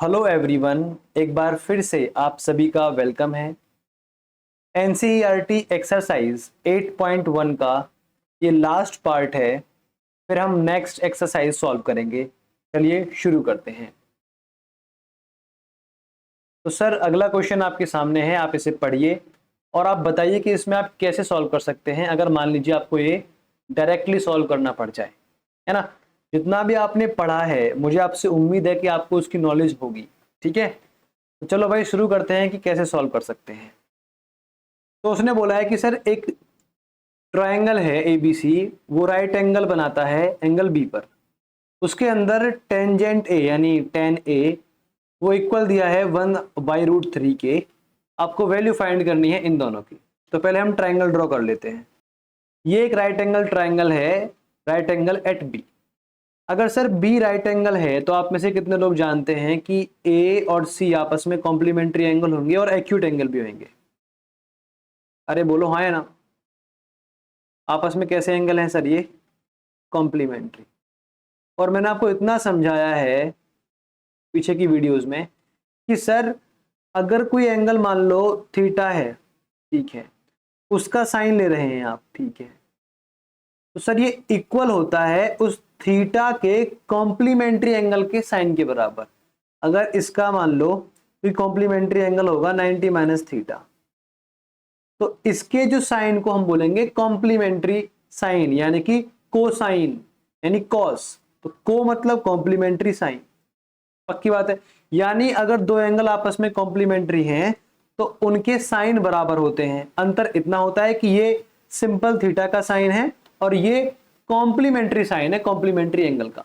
Hello everyone, एक बार फिर से आप सभी का वेलकम है। एनसीईआरटी एक्सरसाइज 8.1 का ये लास्ट पार्ट है। फिर हम नेक्स्ट एक्सरसाइज सॉल्व करेंगे। चलिए शुरू करते हैं। तो सर, अगला क्वेश्चन आपके सामने है, आप इसे पढ़िए और आप बताइए कि इसमें आप कैसे सॉल्व कर सकते हैं अगर मान लीजिए आपको ये डायरेक्टली सॉल्व करना पड़ जाए, है ना। जितना भी आपने पढ़ा है मुझे आपसे उम्मीद है कि आपको उसकी नॉलेज होगी। ठीक है, तो चलो भाई शुरू करते हैं कि कैसे सॉल्व कर सकते हैं। तो उसने बोला है कि सर एक ट्रायंगल है एबीसी, वो राइट एंगल बनाता है एंगल बी पर। उसके अंदर टेंजेंट ए यानी टेन ए वो इक्वल दिया है 1/√3 के। आपको वैल्यू फाइंड करनी है इन दोनों की। तो पहले हम ट्रायंगल ड्रॉ कर लेते हैं। ये एक राइट एंगल ट्रायंगल है, राइट एंगल एट बी। अगर सर बी राइट एंगल है तो आप में से कितने लोग जानते हैं कि ए और सी आपस में कॉम्प्लीमेंट्री एंगल होंगे और एक्यूट एंगल भी होंगे। अरे बोलो हाँ या ना। आपस में कैसे एंगल हैं सर? ये कॉम्प्लीमेंट्री। और मैंने आपको इतना समझाया है पीछे की वीडियोस में कि सर अगर कोई एंगल मान लो थीटा है, ठीक है, उसका साइन ले रहे हैं आप, ठीक है, तो सर ये इक्वल होता है उस थीटा के कॉम्प्लीमेंट्री एंगल के साइन के बराबर। अगर इसका मान लो कोई कॉम्प्लीमेंट्री एंगल होगा 90 माइनस थीटा, तो इसके जो साइन को हम बोलेंगे कॉम्प्लीमेंट्री साइन यानी कि कोसाइन यानी कॉस। तो को मतलब कॉम्प्लीमेंट्री साइन। पक्की बात है। यानी अगर दो एंगल आपस में कॉम्प्लीमेंट्री हैं तो उनके साइन बराबर होते हैं। अंतर इतना होता है कि ये सिंपल थीटा का साइन है और ये कॉम्प्लीमेंट्री साइन है कॉम्प्लीमेंट्री एंगल का।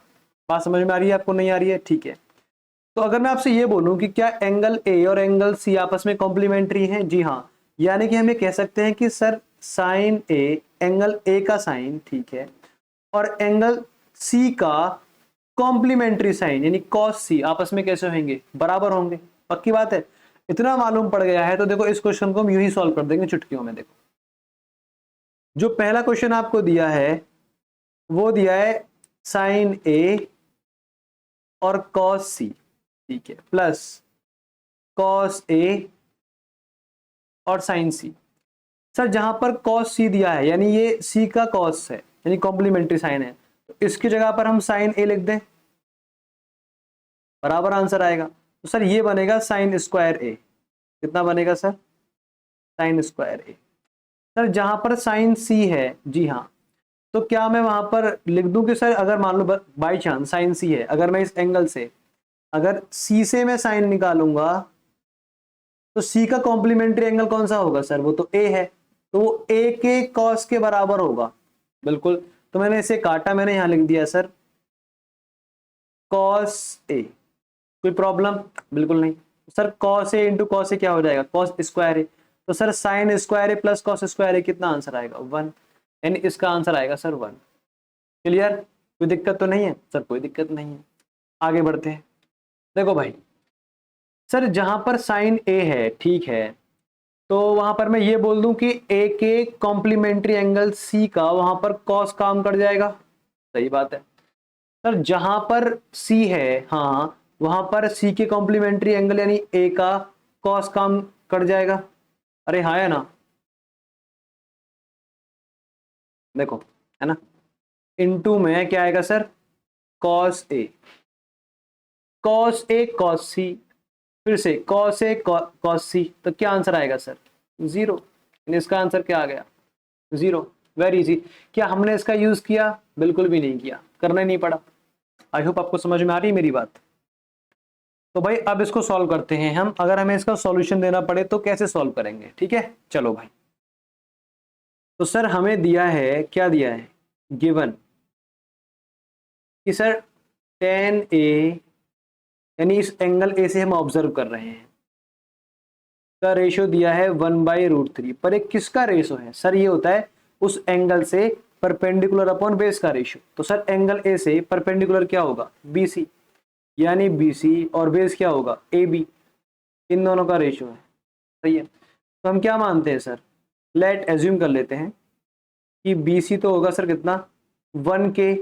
बात समझ में आ रही है आपको? नहीं आ रही है? ठीक है। तो अगर मैं आपसे ये बोलूं कि क्या एंगल ए और एंगल सी आपस में कॉम्प्लीमेंट्री हैं? जी हाँ। यानी कि हम ये कह सकते हैं कि sir sine A, angle A का साइन, ठीक है, और एंगल सी का कॉम्प्लीमेंट्री साइन यानी कॉस सी आपस में कैसे होंगे? बराबर होंगे। पक्की बात है। इतना मालूम पड़ गया है तो देखो इस क्वेश्चन को हम यूं ही सॉल्व कर देंगे चुटकियों में। देखो जो पहला क्वेश्चन आपको दिया है वो दिया है साइन ए और कॉस सी, ठीक है, प्लस कॉस ए और साइन सी। सर जहां पर कॉस सी दिया है यानी ये सी का कॉस है यानी कॉम्प्लीमेंट्री साइन है, तो इसकी जगह पर हम साइन ए लिख दें, बराबर आंसर आएगा। तो सर ये बनेगा साइन स्क्वायर ए। कितना बनेगा सर? साइन स्क्वायर ए। सर जहां पर साइन सी है, जी हाँ, तो क्या मैं वहां पर लिख दूं कि सर अगर मान लो बाई चांस साइन सी है, अगर मैं इस एंगल से अगर सी से मैं साइन निकालूंगा तो सी का कॉम्प्लीमेंट्री एंगल कौन सा होगा सर? वो तो ए है, तो वो ए के कॉस के बराबर होगा। बिल्कुल। तो मैंने इसे काटा, मैंने यहां लिख दिया सर कॉस ए। कोई प्रॉब्लम? बिल्कुल नहीं। Sir cos A into cos A क्या हो जाएगा? कॉस स्क्वायर ए। तो सर साइन स्क्वायर ए प्लस कॉस स्क्वायर ए कितना आंसर आएगा? 1। यानी इसका आंसर आएगा सर 1। क्लियर? कोई दिक्कत तो नहीं है सर? कोई दिक्कत नहीं है। आगे बढ़ते हैं। देखो भाई, सर जहां पर साइन ए है, ठीक है, तो वहां पर मैं ये बोल दूं कि ए के कॉम्प्लीमेंट्री एंगल सी का वहां पर कॉस काम कर जाएगा। सही बात है। सर जहां पर सी है, हाँ, वहां पर सी के कॉम्प्लीमेंट्री एंगल यानी ए का कॉस काम कर जाएगा। अरे हाँ या ना? देखो, है ना, इनटू में क्या आएगा sir? Cos A, cos A cos सी, फिर से कॉस ए कॉस सी। तो क्या आंसर आएगा सर? 0। इसका आंसर क्या आ गया? 0। Very easy. क्या हमने इसका यूज किया? बिल्कुल भी नहीं किया, करना ही नहीं पड़ा। आई होप आपको समझ में आ रही है मेरी बात। तो भाई अब इसको सॉल्व करते हैं हम। अगर हमें इसका सॉल्यूशन देना पड़े तो कैसे सॉल्व करेंगे? ठीक है, चलो भाई। तो सर हमें दिया है, क्या दिया है? गिवन कि सर टेन ए यानी इस एंगल ए से हम ऑब्जर्व कर रहे हैं का रेशियो दिया है 1/√3। पर एक किसका रेशियो है सर? ये होता है उस एंगल से परपेंडिकुलर अपॉन बेस का रेशियो। तो सर एंगल ए से परपेंडिकुलर क्या होगा? बीसी। यानी बीसी और बेस क्या होगा? A B. इन दोनों का रेशियो है। सही है। तो हम क्या मानते हैं सर? लेट एज्यूम कर लेते हैं कि बीसी तो होगा सर कितना? 1 के।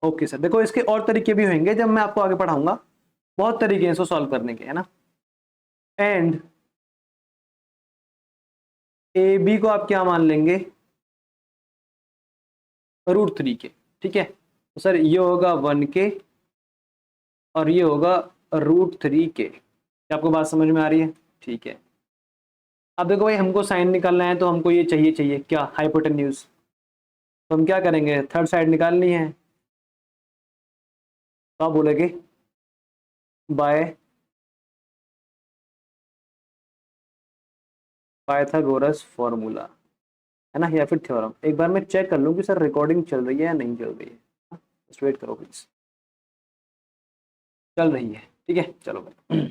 ओके सर, देखो इसके और तरीके भी होंगे जब मैं आपको आगे पढ़ाऊंगा। बहुत तरीके हैं इसको सॉल्व करने के, है ना। एंड ए बी को आप क्या मान लेंगे, √3 के, ठीक है। तो सर ये होगा 1 के और ये होगा √3 के। क्या आपको बात समझ में आ रही है? ठीक है। अब देखो भाई, हमको साइन निकालना है तो हमको ये चाहिए क्या, हाइपोटेन्यूज। तो हम क्या करेंगे, थर्ड साइड निकालनी है। तो आप बोलेगे बाय पाइथागोरस फॉर्मूला, है ना, या फिर थ्योरम। एक बार मैं चेक कर लूँ कि सर रिकॉर्डिंग चल रही है या नहीं चल रही है। जस्ट वेट करो प्लीज। चल रही है, ठीक है, चलो भाई।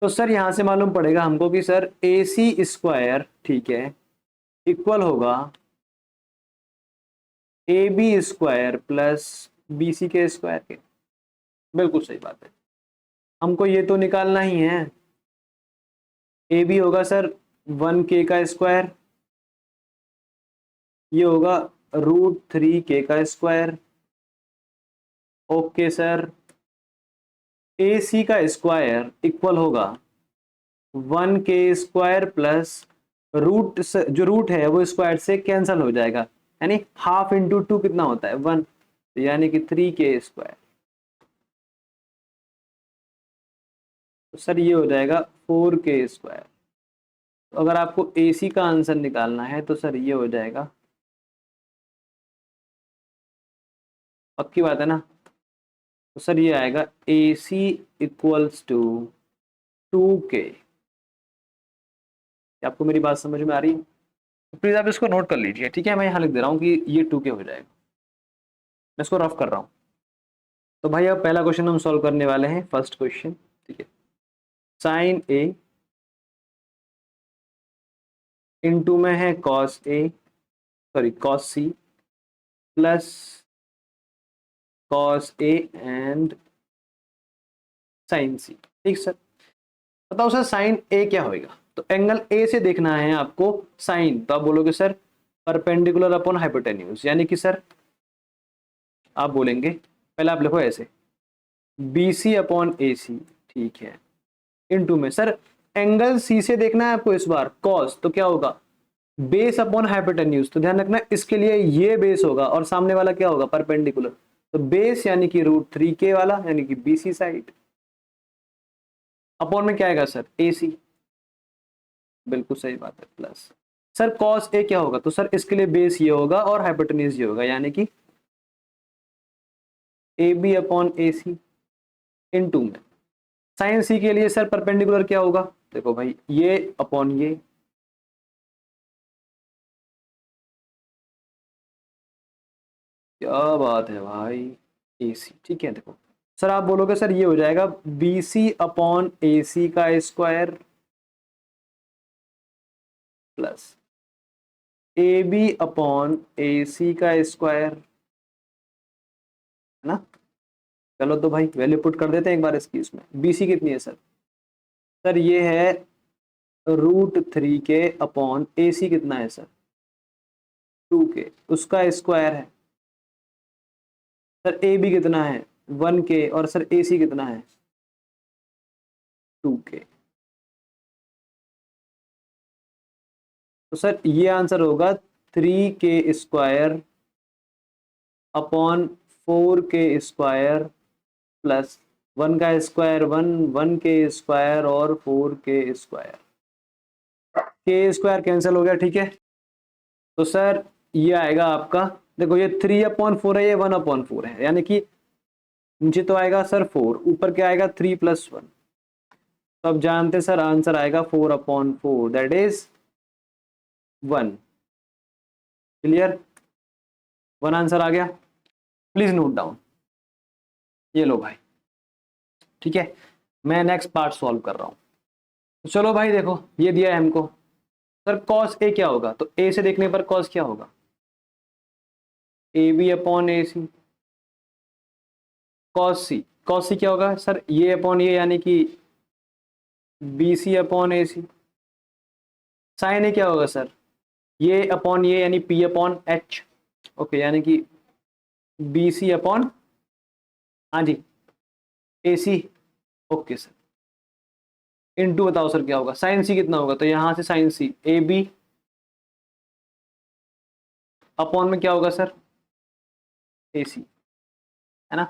तो सर यहाँ से मालूम पड़ेगा हमको कि सर AC², ठीक है, इक्वल होगा AB² प्लस BC² के। बिल्कुल सही बात है। हमको ये तो निकालना ही है। AB होगा सर 1K², ये होगा √3K²। Okay sir, AC² equal होगा 1K² प्लस रूट, जो रूट है वो स्क्वायर से कैंसल हो जाएगा, यानी हाफ इंटू 2 कितना होता है, 1, यानी कि 3K²। तो सर ये हो जाएगा 4K²। तो अगर आपको AC का आंसर निकालना है तो सर ये हो जाएगा, पक्की बात है ना। तो सर ये आएगा AC इक्वल्स टू 2K। आपको मेरी बात समझ में आ रही है? तो प्लीज आप इसको नोट कर लीजिए, ठीक है। मैं यहाँ लिख दे रहा हूँ कि ये 2K हो जाएगा। मैं इसको रफ कर रहा हूँ। तो भाई अब पहला क्वेश्चन हम सॉल्व करने वाले हैं, फर्स्ट क्वेश्चन, ठीक है। साइन A इनटू में है cos C plus cos A and sine C, ठीक सर। बताओ सर साइन A क्या होएगा। तो एंगल A से देखना है आपको साइन, तो आप बोलोगे सर परपेंडिकुलर अपॉन हाइपोटेन्यूज, यानी कि सर आप बोलेंगे, पहले आप लिखो ऐसे BC अपॉन AC, ठीक है, इनटू में सर एंगल C से देखना है आपको इस बार कॉस, तो क्या होगा बेस अपॉन हाइपोटेन्यूज। तो ध्यान रखना इसके लिए ये बेस होगा और सामने वाला क्या होगा, परपेंडिकुलर। तो बेस यानी कि √3K वाला, यानी कि BC साइड, अपॉन में क्या आएगा सर AC। बिल्कुल सही बात है, प्लस सर कॉस A क्या होगा, तो सर इसके लिए बेस ये होगा और हाइपोटेन्यूज ये होगा, यानी कि AB अपॉन AC इनटू में साइन C के लिए सर परपेंडिकुलर क्या होगा, देखो भाई ये अपॉन ये, क्या बात है भाई, AC, ठीक है। देखो सर आप बोलोगे सर ये हो जाएगा BC अपॉन AC का square plus AB upon AC का स्क्वायर, है ना। चलो तो भाई वैल्यू पुट कर देते हैं एक बार इसकी। इसमें BC कितनी है सर, सर ये है √3K अपॉन AC कितना है सर 2K, उसका स्क्वायर है। सर AB कितना है 1K और सर AC कितना है 2K। तो सर ये आंसर होगा 3K² अपॉन 4K² प्लस 1 का स्क्वायर 1K² और 4K²। K² कैंसिल हो गया, ठीक है। तो सर ये आएगा आपका, देखो ये 3/4 है, ये 1/4 है, यानी कि नीचे तो आएगा सर 4, ऊपर क्या आएगा 3 + 1। तो अब जानते सर आंसर आएगा 4/4, दैट इज 1। क्लियर, 1 आंसर आ गया। प्लीज नोट डाउन, ये लो भाई, ठीक है। मैं नेक्स्ट पार्ट सॉल्व कर रहा हूं। तो चलो भाई देखो ये दिया है हमको, सर कॉस A क्या होगा, तो A से देखने पर कॉस क्या होगा AB upon AC। Cos C क्या होगा सर, ये अपॉन ये, यानी कि BC upon AC। Sine A क्या होगा सर, ये अपॉन ये, यानी P अपॉन H। ओके, यानी कि BC अपॉन, हाँ जी, AC ओके सर, इनटू बताओ सर क्या होगा, साइन सी कितना होगा, तो यहां से sine C A B upon में क्या होगा सर, ए सी, है ना।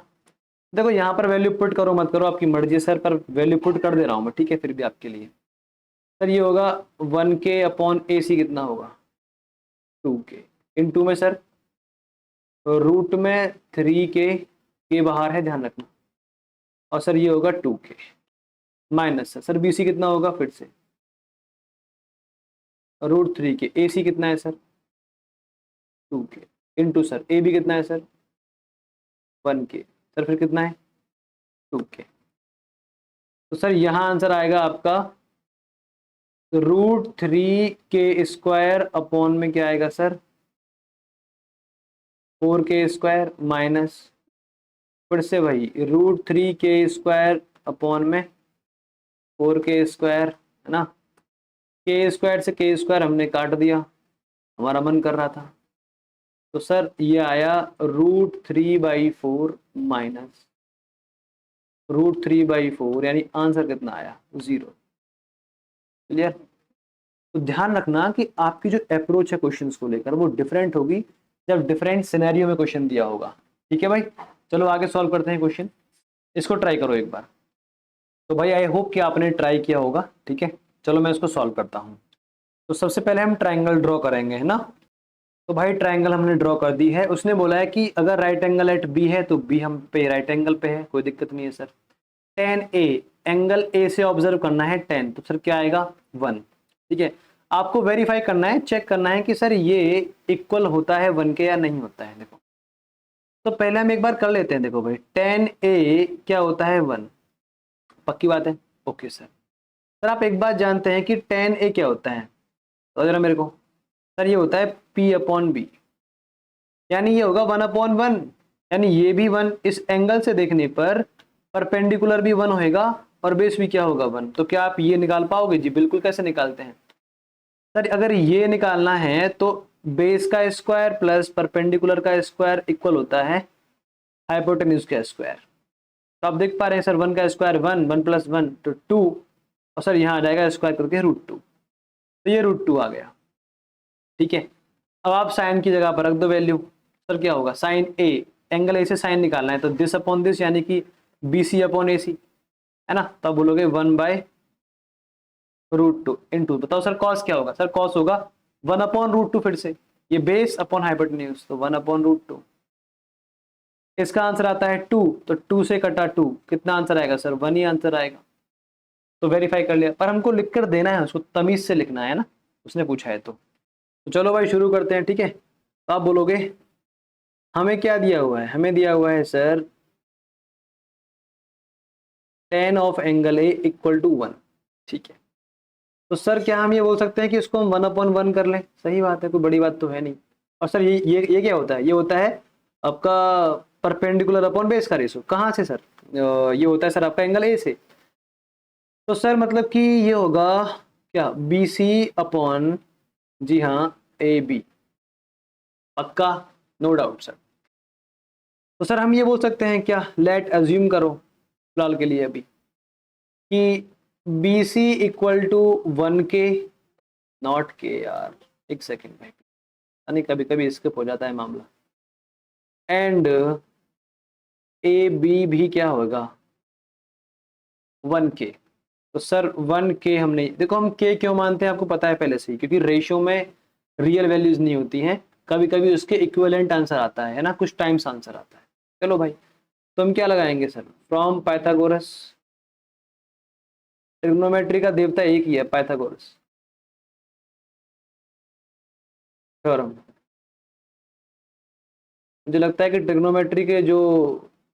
देखो यहाँ पर वैल्यू पुट करो मत करो आपकी मर्जी है सर, पर वैल्यू पुट कर दे रहा हूँ मैं, ठीक है, फिर भी आपके लिए सर ये होगा 1k अपॉन ए सी कितना होगा 2k, इनटू में सर रूट में 3k बाहर है ध्यान रखना, और सर ये होगा 2k minus sir B C कितना होगा फिर से √3k, ए सी कितना है sir 2k, into sir A B कितना है सर 1k, सर फिर कितना है 2k। तो सर यहाँ आंसर आएगा आपका √3k² अपॉन में क्या आएगा सर 4k² माइनस फिर से वही √3k² अपॉन में 4k², है ना, k² से k² हमने काट दिया, हमारा मन कर रहा था, तो सर ये आया √3/4 माइनस √3/4, यानी आंसर कितना आया 0। क्लियर। तो ध्यान रखना कि आपकी जो अप्रोच है क्वेश्चंस को लेकर वो डिफरेंट होगी जब डिफरेंट सिनेरियो में क्वेश्चन दिया होगा, ठीक है भाई। चलो आगे सॉल्व करते हैं क्वेश्चन, इसको ट्राई करो एक बार। तो भाई आई होप कि आपने ट्राई किया होगा, ठीक है। चलो मैं इसको सॉल्व करता हूँ। तो सबसे पहले हम ट्राइंगल ड्रॉ करेंगे, है ना। तो भाई ट्राइंगल हमने ड्रॉ कर दी है, उसने बोला है कि अगर राइट एंगल एट बी है तो बी हम पे राइट एंगल पे है, कोई दिक्कत नहीं है सर। tan ए, एंगल ए से ऑब्जर्व करना है 10, तो सर क्या आएगा 1, ठीक है। आपको वेरीफाई करना है, चेक करना है कि सर ये इक्वल होता है 1 के या नहीं होता है। देखो तो पहले हम एक बार कर लेते हैं, देखो भाई tan ए क्या होता है 1, पक्की बात है, ओके सर। सर आप एक बात जानते हैं कि tan ए क्या होता है, तो जरा मेरे को, सर ये होता है p/b, यानी ये होगा 1/1, यानी ये भी 1, इस एंगल से देखने पर परपेंडिकुलर भी 1 होएगा और बेस भी क्या होगा 1। तो क्या आप ये निकाल पाओगे? जी बिल्कुल, कैसे निकालते हैं सर, अगर ये निकालना है तो बेस का स्क्वायर प्लस परपेंडिकुलर का स्क्वायर इक्वल होता है हाइपोटेन्यूज का स्क्वायर। तो आप देख पा रहे हैं सर 1 का स्क्वायर 1, 1 + 1 तो 2, और सर यहाँ आ जाएगा स्क्वायर करके √2, तो ये √2 आ गया, ठीक है। अब आप साइन की जगह पर रख दो वैल्यू, सर क्या होगा साइन ए, एंगल ए से साइन निकालना है तो दिस अपॉन दिस, यानी कि बी सी अपॉन ए सी, है ना। तो आप बोलोगे 1/√2 इनटू, बताओ सर कॉस क्या होगा, सर कॉस होगा 1/√2, फिर से ये बेस अपॉन हाइपोटेन्यूज, तो 1/√2। इसका आंसर आता है 2, तो 2 से कटा 2, कितना आंसर आएगा सर 1 ही आंसर आएगा। तो वेरीफाई कर लिया, पर हमको लिख कर देना है, उसको तमीज से लिखना है ना, उसने पूछा है तो चलो भाई शुरू करते हैं, ठीक है। तो आप बोलोगे हमें क्या दिया हुआ है, हमें दिया हुआ है sir tan of angle A equal to 1, ठीक है। तो सर क्या हम ये बोल सकते हैं कि इसको हम 1/1 कर लें? सही बात है, कोई बड़ी बात तो है नहीं। और सर ये क्या होता है, ये होता है आपका परपेंडिकुलर अपॉन बेस का रेशो। कहाँ से सर? ये होता है सर आपका एंगल ए से। तो सर मतलब कि ये होगा क्या बी सी अपॉन, जी हाँ ए बी, पक्का, नो डाउट सर। तो सर हम ये बोल सकते हैं क्या, लेट अज्यूम करो फिलहाल के लिए अभी कि B C equal to 1k, not K यार, एक सेकेंड भाई, यानी कभी कभी स्किप हो जाता है मामला, एंड ए बी भी क्या होगा 1k। तो सर 1k हमने, देखो हम k क्यों मानते हैं आपको पता है पहले से ही, क्योंकि रेशियो में रियल वैल्यूज नहीं होती हैं, कभी कभी उसके इक्विवेलेंट आंसर आता है ना, कुछ टाइम्स आंसर आता है। चलो भाई, तो हम क्या लगाएंगे सर, फ्रॉम पाइथागोरस, ट्रिग्नोमेट्री का देवता एक ही है पाइथागोरस थ्योरम। मुझे लगता है कि ट्रिग्नोमेट्री के जो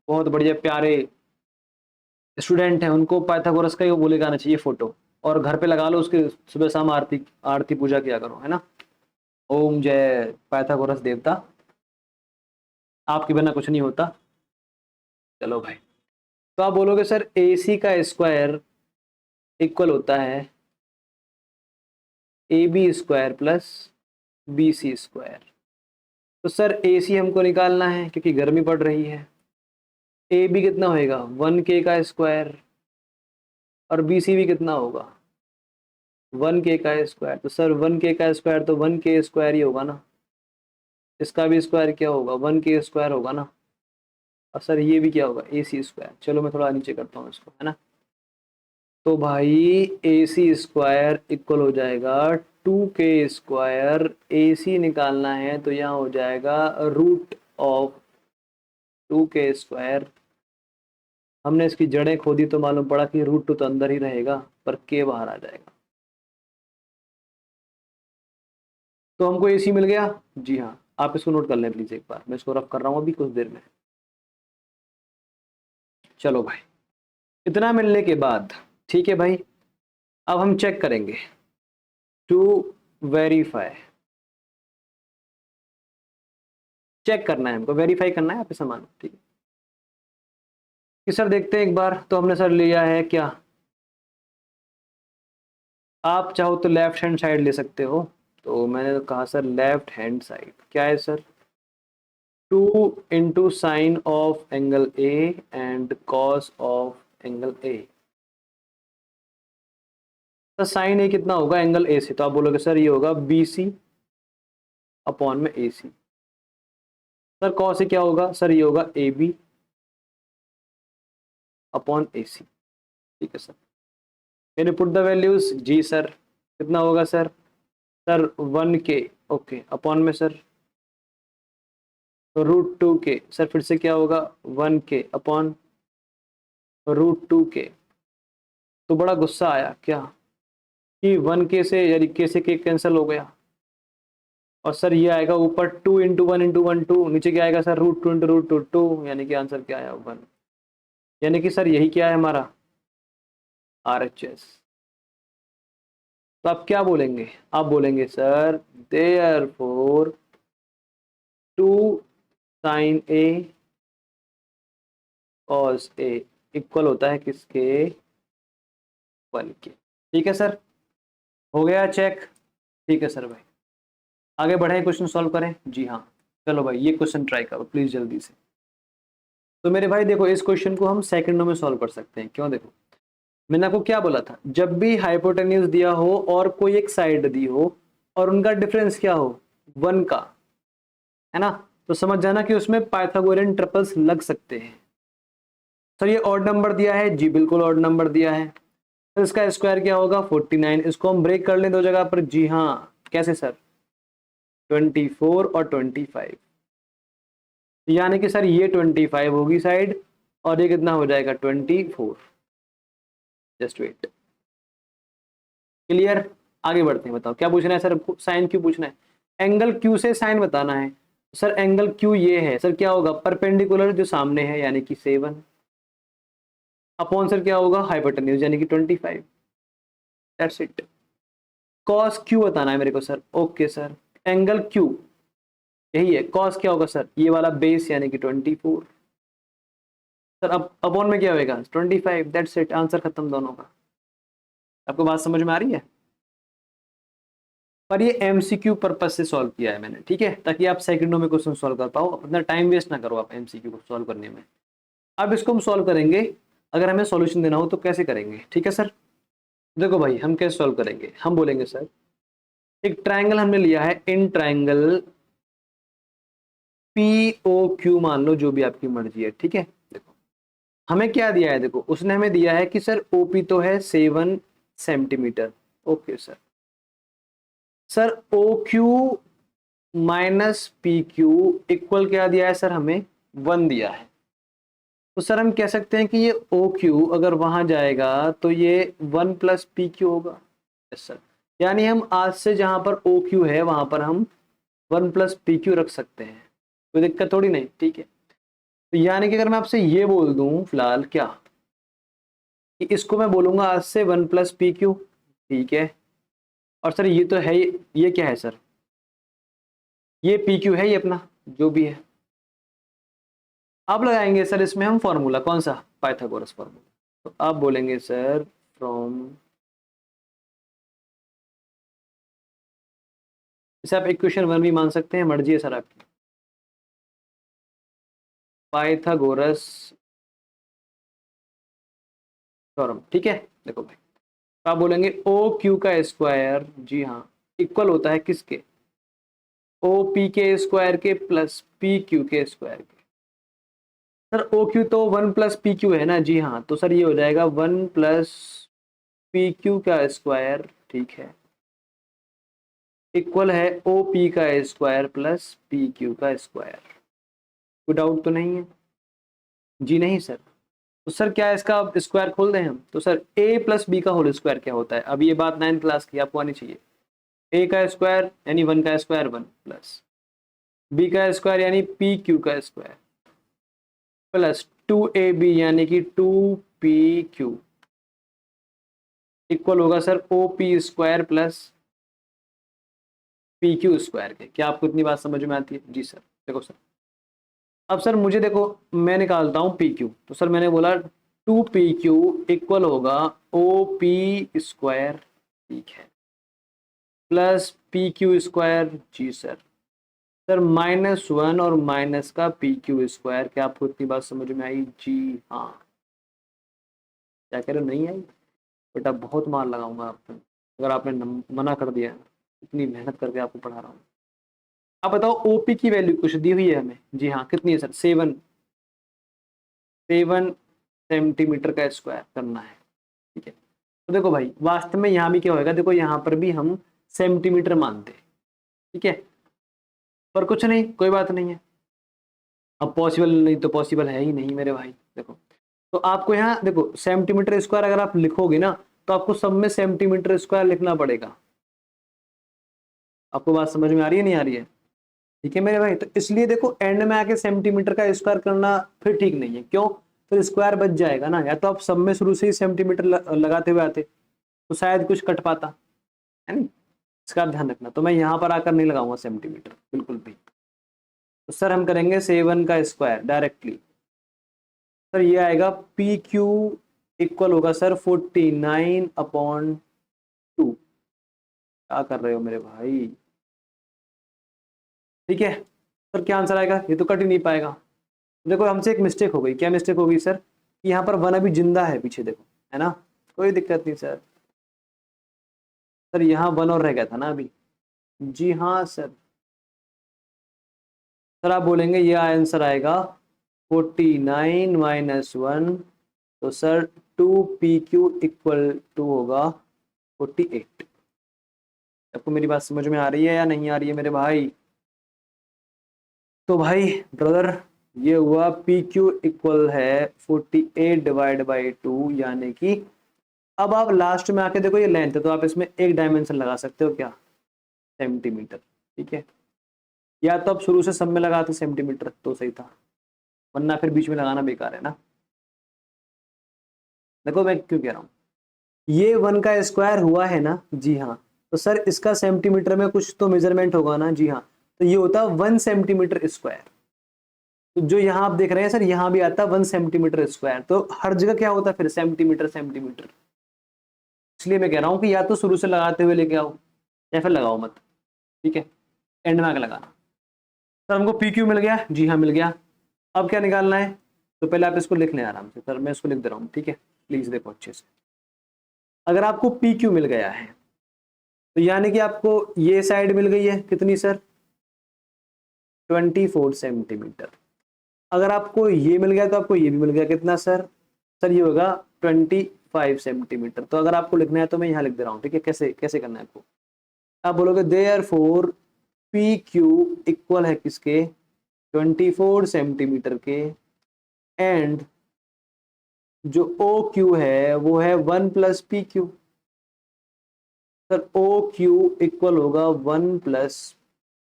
बहुत बढ़िया प्यारे स्टूडेंट हैं उनको पाइथागोरस का ही वो लेके आना चाहिए फोटो, और घर पे लगा लो उसके, सुबह शाम आरती आरती पूजा किया करो, है ना। ओम जय पाइथागोरस देवता, आपके बिना कुछ नहीं होता। चलो भाई, तो आप बोलोगे सर ए सी का स्क्वायर इक्वल होता है A B square plus B C square. तो सर ए सी हमको निकालना है क्योंकि गर्मी पड़ रही है, ए बी कितना होएगा 1k का स्क्वायर और BC भी कितना होगा 1K का स्क्वायर। तो सर 1K का स्क्वायर तो 1K स्क्वायर ही होगा ना, इसका भी स्क्वायर क्या होगा 1K स्क्वायर होगा ना, और सर ये भी क्या होगा AC स्क्वायर। चलो मैं थोड़ा नीचे करता हूँ इसको, है ना। तो भाई AC स्क्वायर इक्वल हो जाएगा 2K स्क्वायर। AC निकालना है तो यहाँ हो जाएगा रूट ऑफ 2K स्क्वायर। हमने इसकी जड़ें खोदी तो मालूम पड़ा कि रूट 2 तो अंदर ही रहेगा पर K बाहर आ जाएगा। तो हमको AC मिल गया। जी हाँ, आप इसको नोट कर लें प्लीज, एक बार मैं इसको रफ कर रहा हूँ अभी कुछ देर में। चलो भाई, इतना मिलने के बाद ठीक है भाई, अब हम चेक करेंगे टू वेरीफाई। चेक करना है हमको, वेरीफाई करना है आप सामान, ठीक है। कि सर देखते हैं एक बार, तो हमने सर लिया है क्या, आप चाहो तो लेफ्ट हैंड साइड ले सकते हो। तो मैंने तो कहा सर लेफ्ट हैंड साइड क्या है sir, 2 into sine of angle A and cos of angle ए। तो साइन ए कितना होगा एंगल ए से, तो आप बोलोगे सर ये होगा BC अपॉन में AC। सर कॉस से क्या होगा सर, ये होगा AB अपॉन AC। ठीक है sir, can you put the values. जी सर, कितना होगा sir, sir 1K okay upon में सर रूट 2K। सर फिर से क्या होगा 1K अपॉन रूट 2K। तो बड़ा गुस्सा आया क्या कि 1K से यानी K से K कैंसिल हो गया, और सर ये आएगा ऊपर 2 इंटू 1 2, नीचे क्या आएगा सर रूट 2 इंटू रूट 2 यानी कि आंसर क्या आया 1। यानी कि सर यही क्या है हमारा RHS। तो आप क्या बोलेंगे, आप बोलेंगे sir therefore 2 sine A cos A equal होता है किसके 1K। ठीक है सर, हो गया चेक। ठीक है सर भाई, आगे बढ़े क्वेश्चन सॉल्व करें। जी हाँ, चलो भाई ये क्वेश्चन ट्राई करो प्लीज जल्दी से। तो मेरे भाई देखो, इस क्वेश्चन को हम सेकंडों में सॉल्व कर सकते हैं। क्यों, देखो मैंने आपको क्या बोला था, जब भी हाइपोटेन्यूज दिया हो और कोई एक साइड दी हो और उनका डिफरेंस क्या हो 1 का, है ना, तो समझ जाना कि उसमें पाइथागोरियन ट्रिपल्स लग सकते हैं। सर ये ऑड नंबर दिया है, जी बिल्कुल ऑड नंबर दिया है। तो इसका स्क्वायर क्या होगा 49। इसको हम ब्रेक कर लें दो जगह पर। जी हाँ, कैसे सर 24 और 25। यानी कि सर ये 25 होगी साइड और ये कितना हो जाएगा 24। Just wait, clear. आगे बढ़ते हैं, बताओ क्या पूछना है सर, साइन क्यू पूछना है, एंगल क्यू से साइन बताना है। सर एंगल क्यू ये है, सर क्या होगा परपेंडिकुलर जो सामने है यानी कि 7 अपॉन सर क्या होगा हाइपोटेन्यूज यानी कि 25। That's it. कॉस क्यू बताना है मेरे को sir. Okay sir, angle Q यही है, कॉस क्या होगा सर ये वाला बेस यानी कि 24। सर अब अपॉन में क्या होगा 25। दैट्स इट, आंसर खत्म दोनों का। आपको बात समझ में आ रही है। पर ये MCQ पर्पज से सॉल्व किया है मैंने, ठीक है, ताकि आप सेकंडों में क्वेश्चन सॉल्व कर पाओ, अपना टाइम वेस्ट ना करो आप MCQ को सॉल्व करने में। अब इसको हम सॉल्व करेंगे, अगर हमें सॉल्यूशन देना हो तो कैसे करेंगे, ठीक है सर। देखो भाई हम कैसे सॉल्व करेंगे, हम बोलेंगे सर एक ट्राइंगल हमने लिया है, इन ट्राइंगल POQ मान लो, जो भी आपकी मर्जी है, ठीक है। देखो हमें क्या दिया है, देखो उसने हमें दिया है कि सर OP तो है 7 centimetre. Okay sir, sir OQ minus PQ equal क्या दिया है सर हमें 1 दिया है। तो सर हम कह सकते हैं कि ये OQ अगर वहां जाएगा तो ये 1 प्लस PQ होगा। यस सर, यानी हम आज से जहां पर OQ है वहां पर हम 1 प्लस PQ रख सकते हैं, कोई दिक्कत थोड़ी नहीं, ठीक है। तो यानी कि अगर मैं आपसे ये बोल दूं फिलहाल क्या, कि इसको मैं बोलूंगा आज से 1 प्लस PQ, ठीक है। और सर ये तो है, ये क्या है सर, ये PQ है, ये अपना जो भी है। अब लगाएंगे सर इसमें हम फॉर्मूला, कौन सा पाइथागोरस फॉर्मूला। तो आप बोलेंगे सर फ्रॉम, इसे आप इक्वेशन 1 भी मान सकते हैं, मर्जी है सर आपकी। पाइथागोरस थ्योरम, ठीक है। देखो भाई, तो आप बोलेंगे ओ क्यू का स्क्वायर, जी हाँ, इक्वल होता है किसके, ओ पी के स्क्वायर के प्लस पी क्यू के स्क्वायर के। सर ओ क्यू तो 1 + PQ है ना, जी हाँ, तो सर ये हो जाएगा 1 + PQ का स्क्वायर, ठीक है, इक्वल है ओ पी का स्क्वायर प्लस पी क्यू का स्क्वायर। कोई डाउट तो नहीं है? जी नहीं सर। तो सर क्या है इसका स्क्वायर खोल दें हम, तो सर A + B का होल स्क्वायर क्या होता है, अब ये बात 9th क्लास की आपको आनी चाहिए। ए का स्क्वायर यानी 1 का स्क्वायर 1 प्लस बी का स्क्वायर यानी PQ का स्क्वायर प्लस 2AB यानी कि 2PQ इक्वल होगा sir OP² plus PQ square के। क्या आपको इतनी बात समझ में आती है? जी सर। देखो सर, अब सर मुझे देखो, मैं निकालता हूँ PQ, तो सर मैंने बोला 2PQ इक्वल होगा OP², ठीक है, प्लस PQ², जी सर। सर -1 और माइनस का PQ²। क्या आपको इतनी बात समझ में आई? जी हाँ। क्या कह रहे हो, नहीं आई? बेटा बहुत मार लगाऊंगा आप पे अगर आपने मना कर दिया। इतनी मेहनत करके आपको पढ़ा रहा हूँ। आप बताओ ओपी की वैल्यू कुछ दी हुई है हमें, जी हाँ, कितनी है सर? 7 सेंटीमीटर का स्क्वायर करना है, ठीक है। तो देखो भाई, वास्तव में यहाँ भी क्या होएगा, देखो यहाँ पर भी हम सेंटीमीटर मानते हैं, ठीक है, पर कुछ नहीं, कोई बात नहीं है। अब पॉसिबल नहीं तो पॉसिबल है ही नहीं मेरे भाई। देखो, तो आपको यहाँ देखो सेंटीमीटर स्क्वायर अगर आप लिखोगे ना, तो आपको सब में सेंटीमीटर स्क्वायर लिखना पड़ेगा। आपको बात समझ में आ रही है, नहीं आ रही है? ठीक है मेरे भाई, तो इसलिए देखो एंड में आके सेंटीमीटर का स्क्वायर करना फिर ठीक नहीं है। क्यों? फिर स्क्वायर बच जाएगा ना, या तो आप सब में शुरू से ही सेंटीमीटर लगाते हुए आते तो शायद कुछ कट पाता, है नहीं। इसका आप ध्यान रखना। तो मैं यहाँ पर आकर नहीं लगाऊंगा सेंटीमीटर बिल्कुल भी। तो सर हम करेंगे 7 का स्क्वायर डायरेक्टली। सर ये आएगा PQ इक्वल होगा सर 49/2। क्या कर रहे हो मेरे भाई? ठीक है सर, क्या आंसर आएगा? ये तो कट ही नहीं पाएगा। देखो हमसे एक मिस्टेक हो गई। क्या मिस्टेक हो गई सर? कि यहाँ पर 1 अभी जिंदा है पीछे, देखो, है ना, कोई दिक्कत नहीं सर। सर यहाँ 1 और रह गया था ना अभी। जी हाँ सर। सर आप बोलेंगे ये आंसर आएगा 49 - 1, तो सर 2PQ इक्वल टू होगा 48। आपको मेरी बात समझ में आ रही है या नहीं आ रही है मेरे भाई? तो भाई ब्रदर, ये हुआ PQ इक्वल है 48/2, यानी कि अब आप लास्ट में आके देखो ये लेंथ है, तो आप इसमें एक डायमेंशन लगा सकते हो, क्या? सेंटीमीटर, ठीक है। या तो आप शुरू से सब में लगाते सेंटीमीटर तो सही था, वरना फिर बीच में लगाना बेकार है ना। देखो मैं क्यों कह रहा हूँ, ये 1 का स्क्वायर हुआ है ना, जी हाँ, तो सर इसका सेंटीमीटर में कुछ तो मेजरमेंट होगा ना, जी हाँ, तो ये होता 1 सेंटीमीटर स्क्वायर। तो जो यहाँ आप देख रहे हैं सर, यहाँ भी आता 1 सेंटीमीटर स्क्वायर, तो हर जगह क्या होता है फिर सेंटीमीटर सेंटीमीटर। इसलिए मैं कह रहा हूँ कि या तो शुरू से लगाते हुए लेके आओ, या फिर लगाओ मत, ठीक है, एंड में आके लगाना। सर हमको PQ मिल गया, जी हाँ मिल गया। अब क्या निकालना है? तो पहले आप इसको लिख लें आराम से, सर मैं इसको लिख दे रहा हूँ, ठीक है, प्लीज देखो अच्छे से। अगर आपको PQ मिल गया है, तो यानी कि आपको ये साइड मिल गई है कितनी सर? 24 सेंटीमीटर। अगर आपको ये मिल गया तो आपको ये भी मिल गया, कितना सर? सर ये होगा 25 सेंटीमीटर। तो अगर आपको लिखना है तो मैं यहाँ लिख दे रहा हूँ, ठीक है। कैसे कैसे करना है आपको? आप बोलोगे देयरफॉर PQ इक्वल है किसके? 24 सेंटीमीटर के, एंड जो OQ है वो है 1 + PQ। सर OQ इक्वल होगा 1 +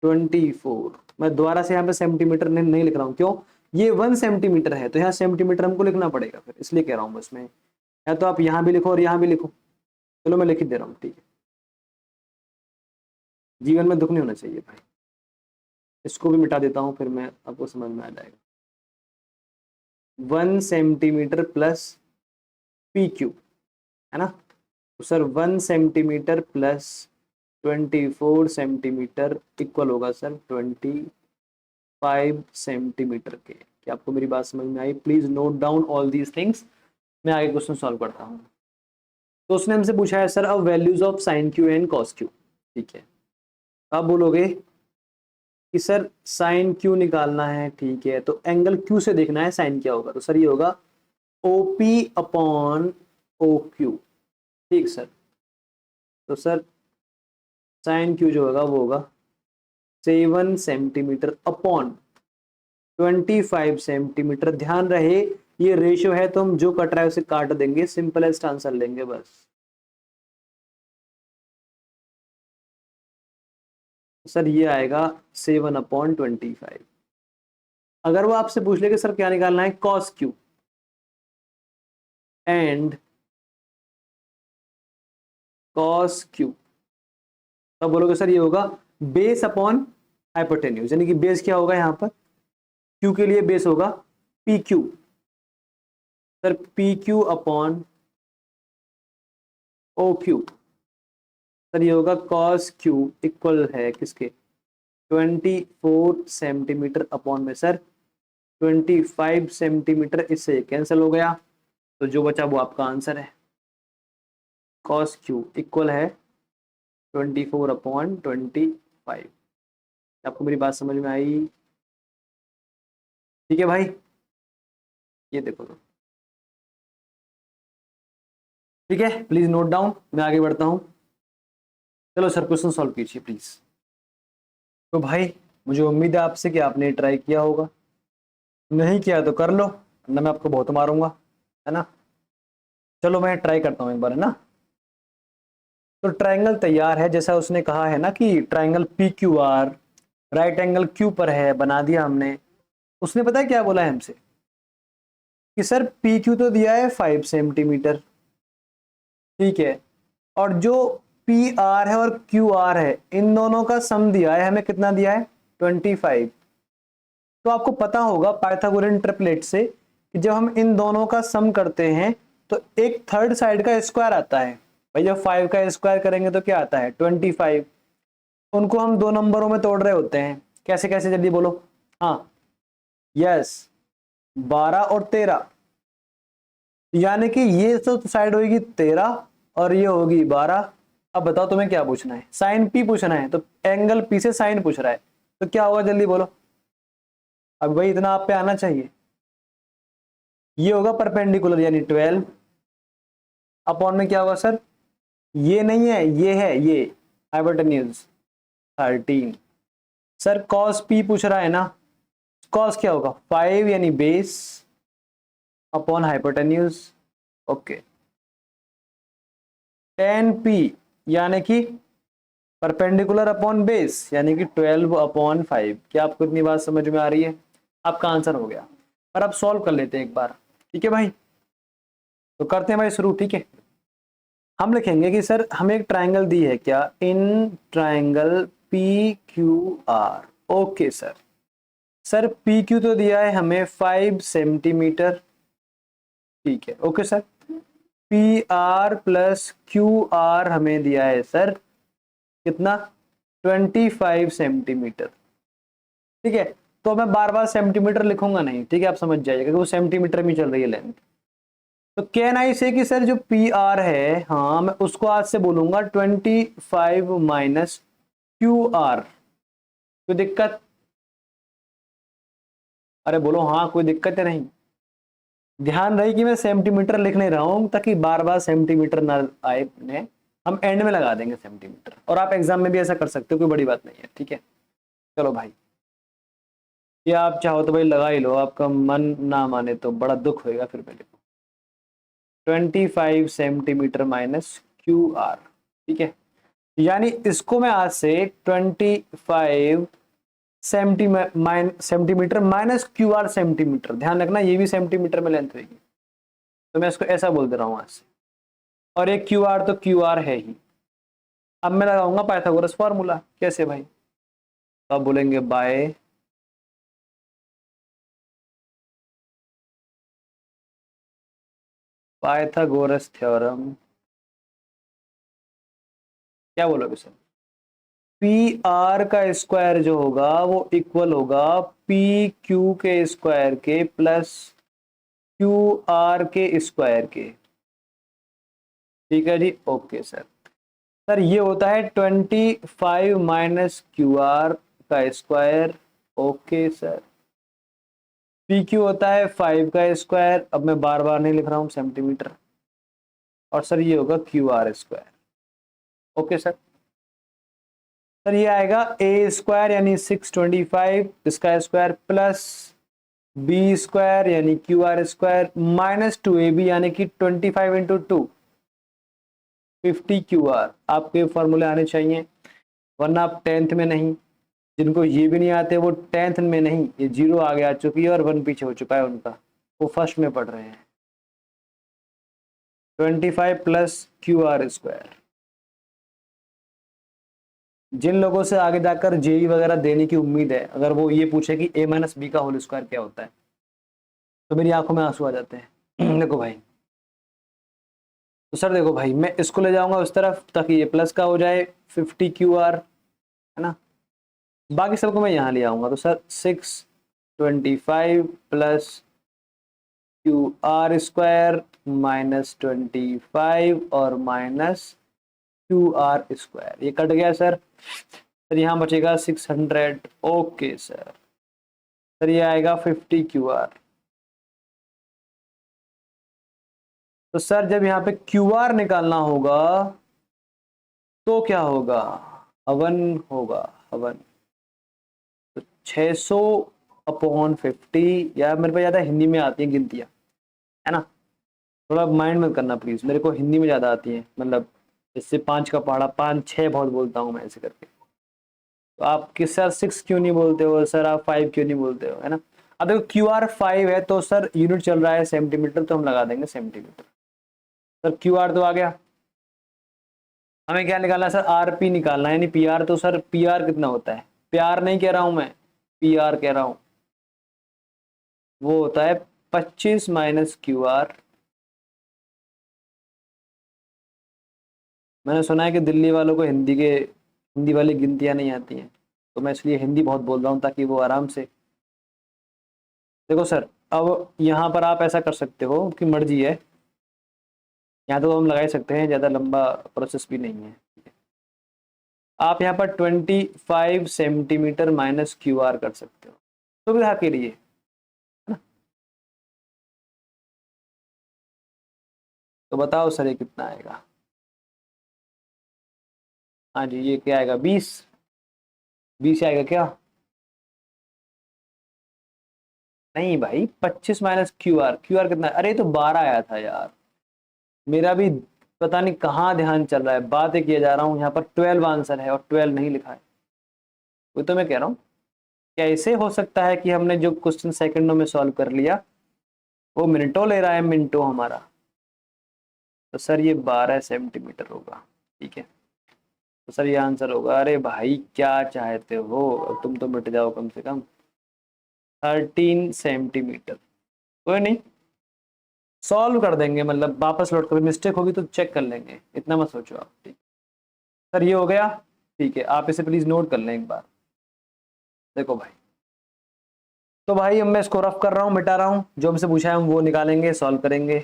24। मैं दोबारा से यहाँ पे सेंटीमीटर नहीं लिख रहा हूँ, क्यों? ये 1 सेंटीमीटर है, तो यहाँ सेंटीमीटर हमको लिखना पड़ेगा, फिर इसलिए कह रहा हूँ बस मैं। या तो आप यहाँ भी लिखो और यहाँ भी लिखो, चलो मैं लिख ही दे रहा हूँ, ठीक है। जीवन में दुख नहीं होना चाहिए भाई। इसको भी मिटा देता हूँ, फिर मैं आपको समझ में आ जाएगा। 1 सेंटीमीटर प्लस PQ, है ना, तो sir 1 centimetre plus 24 centimetre equal होगा सर 25 सेंटीमीटर के। क्या आपको मेरी बात समझ में आई? Please note down all these things. मैं आगे क्वेश्चन सॉल्व करता हूँ। तो उसने हमसे पूछा है सर अब values of sine Q and cos Q. ठीक है, आप बोलोगे कि सर साइन क्यू निकालना है, ठीक है, तो एंगल क्यू से देखना है साइन क्या होगा, तो सर ये होगा ओपी अपॉन ओ क्यू। ठीक सर, तो सर साइन क्यू जो होगा वो होगा 7 सेंटीमीटर अपॉन 25 सेंटीमीटर। ध्यान रहे ये रेशियो है तो हम जो कट रहा है उसे काट देंगे, सिंपलेस्ट आंसर लेंगे बस। सर ये आएगा 7/25। अगर वो आपसे पूछ ले कि सर क्या निकालना है cos Q and cos Q, तब बोलोगे सर ये होगा बेस अपॉन हाइपोटेन्यूज, यानी कि बेस क्या होगा यहाँ पर क्यू के लिए बेस होगा P Q. Sir P Q upon O Q, sir ये होगा कॉस क्यू इक्वल है किसके 24 सेंटीमीटर अपॉन में सर 25 सेंटीमीटर, इससे कैंसिल हो गया, तो जो बचा वो आपका आंसर है। कॉस क्यू इक्वल है 24/25। आपको मेरी बात समझ में आई? ठीक है भाई, ये देखो तो ठीक है, प्लीज नोट डाउन, मैं आगे बढ़ता हूँ। चलो सर क्वेश्चन सॉल्व कीजिए प्लीज। तो भाई मुझे उम्मीद है आपसे कि आपने ट्राई किया होगा, नहीं किया तो कर लो, वरना मैं आपको बहुत मारूंगा, है ना। चलो मैं ट्राई करता हूँ एक बार, है ना। तो ट्रायंगल तैयार है, जैसा उसने कहा है ना कि triangle P Q R right angle Q पर है, बना दिया हमने। उसने पता है क्या बोला है हमसे कि सर पी क्यू तो दिया है 5 सेंटीमीटर, ठीक है, और जो पी आर है और क्यू आर है इन दोनों का सम दिया है हमें, कितना दिया है 25। तो आपको पता होगा पाइथागोरियन ट्रिपलेट से कि जब हम इन दोनों का सम करते हैं तो एक थर्ड साइड का स्क्वायर आता है। भाई जब 5 का स्क्वायर करेंगे तो क्या आता है 25। उनको हम दो नंबरों में तोड़ रहे होते हैं, कैसे कैसे जल्दी बोलो। हाँ यस, 12 और 13, यानी कि ये तो साइड होगी 13 और ये होगी 12। अब बताओ तुम्हें क्या पूछना है, साइन पी पूछना है, तो एंगल पी से साइन पूछ रहा है, तो क्या होगा जल्दी बोलो। अब भाई इतना आप पे आना चाहिए, ये होगा परपेंडिकुलर यानी 12 अपॉन में क्या होगा सर, ये नहीं है ये है ये हाइपोटेन्यूज 13। सर कॉस पी पूछ रहा है ना, कॉस क्या होगा 5 यानी base upon hypotenuse. Okay, ten P यानी कि परपेंडिकुलर अपॉन बेस यानी कि 12/5। क्या आपको इतनी बात समझ में आ रही है? आपका आंसर हो गया। पर अब सॉल्व कर लेते हैं एक बार, ठीक है भाई। तो करते हैं भाई शुरू, ठीक है। हम लिखेंगे कि सर हमें एक ट्रायंगल दी है, क्या in triangle P Q R. Okay sir, sir P Q तो दिया है हमें 5 सेंटीमीटर, ठीक है। Okay sir, P R plus Q R हमें दिया है सर कितना 25 सेंटीमीटर, ठीक है। तो मैं बार बार सेंटीमीटर लिखूंगा नहीं, ठीक है, आप समझ जाइएगा कि वो सेंटीमीटर में चल रही है लेंथ। तो कैन आई से कि सर जो पी आर है, हाँ मैं उसको आज से बोलूंगा 25 माइनस क्यू आर। कोई दिक्कत? अरे बोलो हाँ, कोई दिक्कत है नहीं। ध्यान रहे कि मैं सेंटीमीटर लिख नहीं रहा हूं ताकि बार बार सेंटीमीटर ना आए ने, हम एंड में लगा देंगे सेंटीमीटर, और आप एग्जाम में भी ऐसा कर सकते हो, कोई बड़ी बात नहीं है, ठीक है। चलो भाई, ये आप चाहो तो भाई लगा ही लो, आपका मन ना माने तो बड़ा दुख होगा फिर मेरे को। 25 सेंटीमीटर माइनस क्यू आर, ठीक है, यानी इसको मैं आज से 25 centimetre minus Q R centimetre, ध्यान रखना ये भी सेंटीमीटर में लेंथ होगी, तो मैं इसको ऐसा बोल दे रहा हूं आज से। और एक क्यू आर तो क्यू आर है ही। अब मैं लगाऊंगा पाइथागोरस फॉर्मूला, कैसे भाई? तो आप बोलेंगे बाय पाइथागोरस थ्योरम। क्या बोलोगे सर? पी आर का स्क्वायर जो होगा वो इक्वल होगा पी क्यू के स्क्वायर के प्लस क्यू आर के स्क्वायर के। ठीक है जी, ओके सर। सर ये होता है 25 माइनस क्यू आर का square. Okay sir. P Q होता है 5 का स्क्वायर, अब मैं बार बार नहीं लिख रहा हूँ, सेंटीमीटर। और सर ये होगा Q R square. Okay sir. Sir ये आएगा ए स्क्वायर यानी 625 इसका स्क्वायर प्लस बी स्क्वायर यानी Q R square minus 2ab यानी कि 25 इंटू 2 50 क्यू आर। आपके फॉर्मूले आने चाहिए, वरना आप 10th में नहीं, जिनको ये भी नहीं आते वो 10th में नहीं, ये 0 आगे आ चुकी है और 1 पीछे हो चुका है उनका, वो फर्स्ट में पढ़ रहे हैं। 25 प्लस क्यू आर स्क्वायर। जिन लोगों से आगे जाकर जेई वगैरह देने की उम्मीद है, अगर वो ये पूछे कि a माइनस बी का होल स्क्वायर क्या होता है, तो मेरी आंखों में आंसू आ जाते हैं। देखो भाई, तो सर देखो भाई, मैं इसको ले जाऊंगा उस तरफ ताकि ये प्लस का हो जाए 50 क्यू आर, है ना। बाकी सबको मैं यहाँ ले आऊंगा, तो sir 625 plus Q R square minus 25 और माइनस क्यू आर स्क्वायर, ये कट गया सर। सर यहाँ बचेगा 600। Okay sir. सर ये आएगा 50 क्यू आर। तो सर जब यहाँ पे क्यू आर निकालना होगा तो क्या होगा, हवन होगा, हवन। तो 600 अपॉन 50, या मेरे पे ज्यादा हिंदी में आती है गिनतियां, है ना। थोड़ा माइंड मत करना प्लीज, मेरे को हिंदी में ज्यादा आती है, मतलब इससे 5 का पहाड़ा 5 6 बहुत बोलता हूँ मैं ऐसे करके। तो आप किस सर 6 क्यों नहीं बोलते हो, सर आप 5 क्यों नहीं बोलते हो, है ना। अब देखो क्यू आर 5 है तो सर यूनिट चल रहा है सेंटीमीटर, तो हम लगा देंगे सेंटीमीटर। सर क्यू आर तो आ गया, हमें क्या निकालना है सर, आर पी निकालना है यानी पी आर। तो सर पी आर कितना होता है, प्यार नहीं कह रहा हूं मैं, पी आर कह रहा हूं, वो होता है 25 माइनस क्यू आर। मैंने सुना है कि दिल्ली वालों को हिंदी वाली गिनतियां नहीं आती हैं, तो मैं इसलिए हिंदी बहुत बोल रहा हूँ ताकि वो आराम से। देखो सर, अब यहाँ पर आप ऐसा कर सकते हो कि मर्जी है, यहाँ तो हम लगा ही सकते हैं, ज़्यादा लंबा प्रोसेस भी नहीं है। आप यहाँ पर 25 सेंटीमीटर माइनस क्यू आर कर सकते हो सुविधा के लिए, है ना। तो बताओ सर ये कितना आएगा। हाँ जी, ये क्या आएगा, 20। 20 आएगा क्या, नहीं भाई, 25 minus Q R. Q R कितना है? अरे ये तो 12 आया था यार, मेरा भी पता नहीं कहाँ ध्यान चल रहा है, बातें किए जा रहा हूँ, यहाँ पर 12 आंसर है और 12 नहीं लिखा है। वो तो मैं कह रहा हूँ, कैसे हो सकता है कि हमने जो क्वेश्चन सेकंडों में सॉल्व कर लिया वो मिनटों ले रहा है, मिनटों हमारा। तो सर ये 12 सेंटीमीटर होगा, ठीक है। तो सर ये आंसर होगा, अरे भाई क्या चाहते हो, अब तुम तो मिट जाओ कम से कम। 13 सेंटीमीटर। कोई नहीं, सॉल्व कर देंगे, मतलब वापस लौट कर मिस्टेक होगी तो चेक कर लेंगे, इतना मत सोचो आप, ठीक। सर ये हो गया, ठीक है, आप इसे प्लीज नोट कर लें एक बार। देखो भाई, तो भाई अब मैं इसको रफ कर रहा हूँ, मिटा रहा हूँ, जो हमसे पूछा है हम वो निकालेंगे, सॉल्व करेंगे।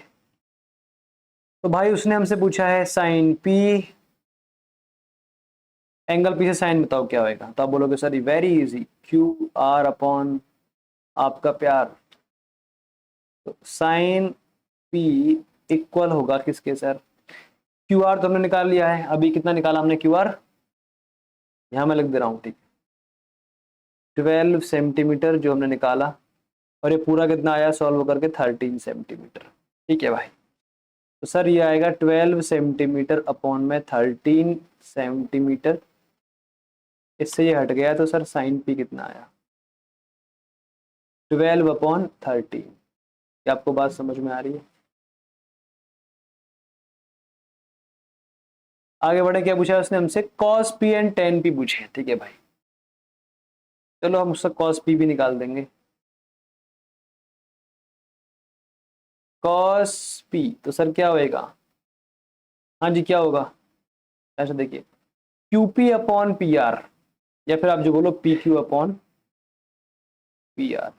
तो भाई उसने हमसे पूछा है साइन पी, एंगल पी से साइन बताओ क्या होएगा, तो आप बोलोगे sir very easy, Q R upon आपका प्यार। तो साइन पी इक्वल होगा किसके सर, क्यू आर तो हमने निकाल लिया है, अभी कितना निकाला हमने क्यू आर, यहाँ मैं लिख दे रहा हूँ, ठीक। 12 सेंटीमीटर जो हमने निकाला, और ये पूरा कितना आया सॉल्व करके 13 सेंटीमीटर, ठीक है भाई। तो सर ये आएगा 12 सेंटीमीटर अपॉन में 13 सेंटीमीटर, इससे ये हट गया, तो सर साइन पी कितना आया, 12 अपॉन 13। क्या आपको बात समझ में आ रही है। आगे बढ़े, क्या पूछा उसने हमसे, cos P and ten P पूछे, ठीक है भाई। चलो हम उसका कॉस पी भी निकाल देंगे। कॉस पी तो सर क्या होएगा, हाँ जी क्या होगा, ऐसा देखिए, क्यूपी अपॉन पी आर, या फिर आप जो बोलो P Q upon P R.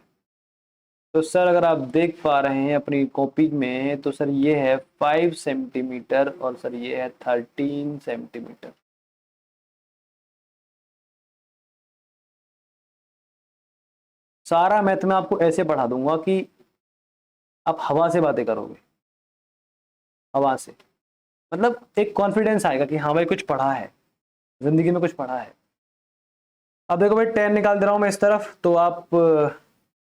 तो सर अगर आप देख पा रहे हैं अपनी कॉपी में, तो सर ये है 5 सेंटीमीटर और सर ये है 13 सेंटीमीटर। सारा मैथ में आपको ऐसे पढ़ा दूंगा कि आप हवा से बातें करोगे, हवा से, मतलब एक कॉन्फिडेंस आएगा कि हाँ भाई कुछ पढ़ा है, जिंदगी में कुछ पढ़ा है। अब देखो भाई 10 निकाल दे रहा हूं मैं इस तरफ, तो आप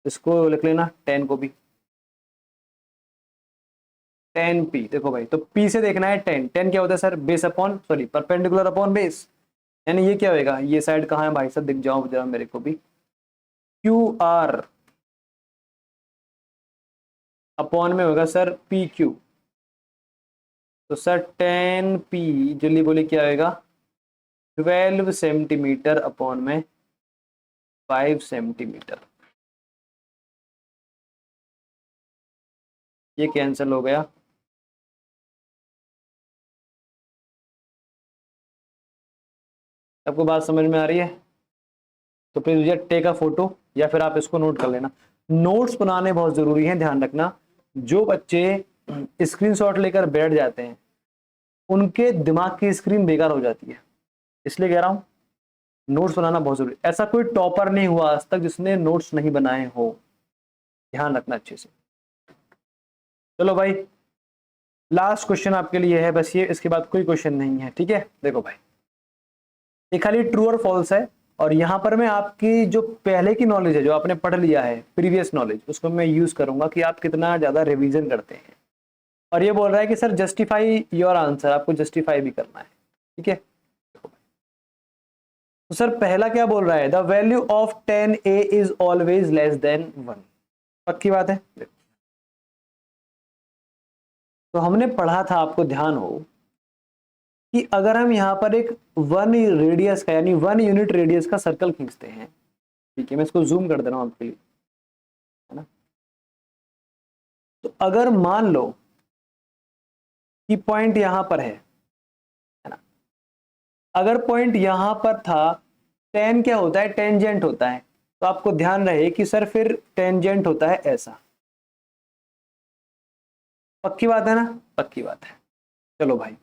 इसको लिख लेना 10 को भी। 10p, देखो भाई तो p से देखना है 10। 10 क्या होता है sir? Base upon, sorry perpendicular upon base, यानी ये क्या होएगा, ये साइड कहाँ है भाई साहब, दिख जाओ जरा मेरे को भी, क्यू आर अपॉन में होगा सर पी क्यू। तो सर 10p जल्दी बोले क्या होएगा, 12 सेंटीमीटर अपॉन में 5 सेंटीमीटर। ये कैंसिल हो गया। आपको बात समझ में आ रही है? तो प्लीज भैया टेक अ फोटो, या फिर आप इसको नोट कर लेना। नोट्स बनाने बहुत जरूरी है, ध्यान रखना। जो बच्चे स्क्रीनशॉट लेकर बैठ जाते हैं उनके दिमाग की स्क्रीन बेकार हो जाती है, इसलिए कह रहा हूं नोट्स बनाना बहुत जरूरी। ऐसा कोई टॉपर नहीं हुआ आज तक जिसने नोट्स नहीं बनाए हो, ध्यान रखना अच्छे से। चलो भाई लास्ट क्वेश्चन आपके लिए है बस ये, इसके बाद कोई क्वेश्चन नहीं है, ठीक है। देखो भाई ये खाली ट्रू और फॉल्स है, और यहां पर मैं आपकी जो पहले की नॉलेज है, जो आपने पढ़ लिया है प्रीवियस नॉलेज, उसको मैं यूज करूंगा कि आप कितना ज्यादा रिवीजन करते हैं। और ये बोल रहा है कि सर जस्टिफाई योर आंसर, आपको जस्टिफाई भी करना है, ठीक है। तो सर पहला क्या बोल रहा है, the value of 10a is always less than 1। पक्की बात है। तो हमने पढ़ा था, आपको ध्यान हो, कि अगर हम यहां पर एक 1 रेडियस का, यानी 1 यूनिट रेडियस का सर्कल खींचते हैं, ठीक है, मैं इसको जूम कर दे रहा हूं आपके लिए, है ना। तो अगर मान लो कि पॉइंट यहां पर है ना, अगर पॉइंट यहां पर था, टेन क्या होता है, टेंजेंट होता है। तो आपको ध्यान रहे कि सर फिर टेंजेंट होता है ऐसा। पक्की बात है ना? पक्की बात है। चलो भाई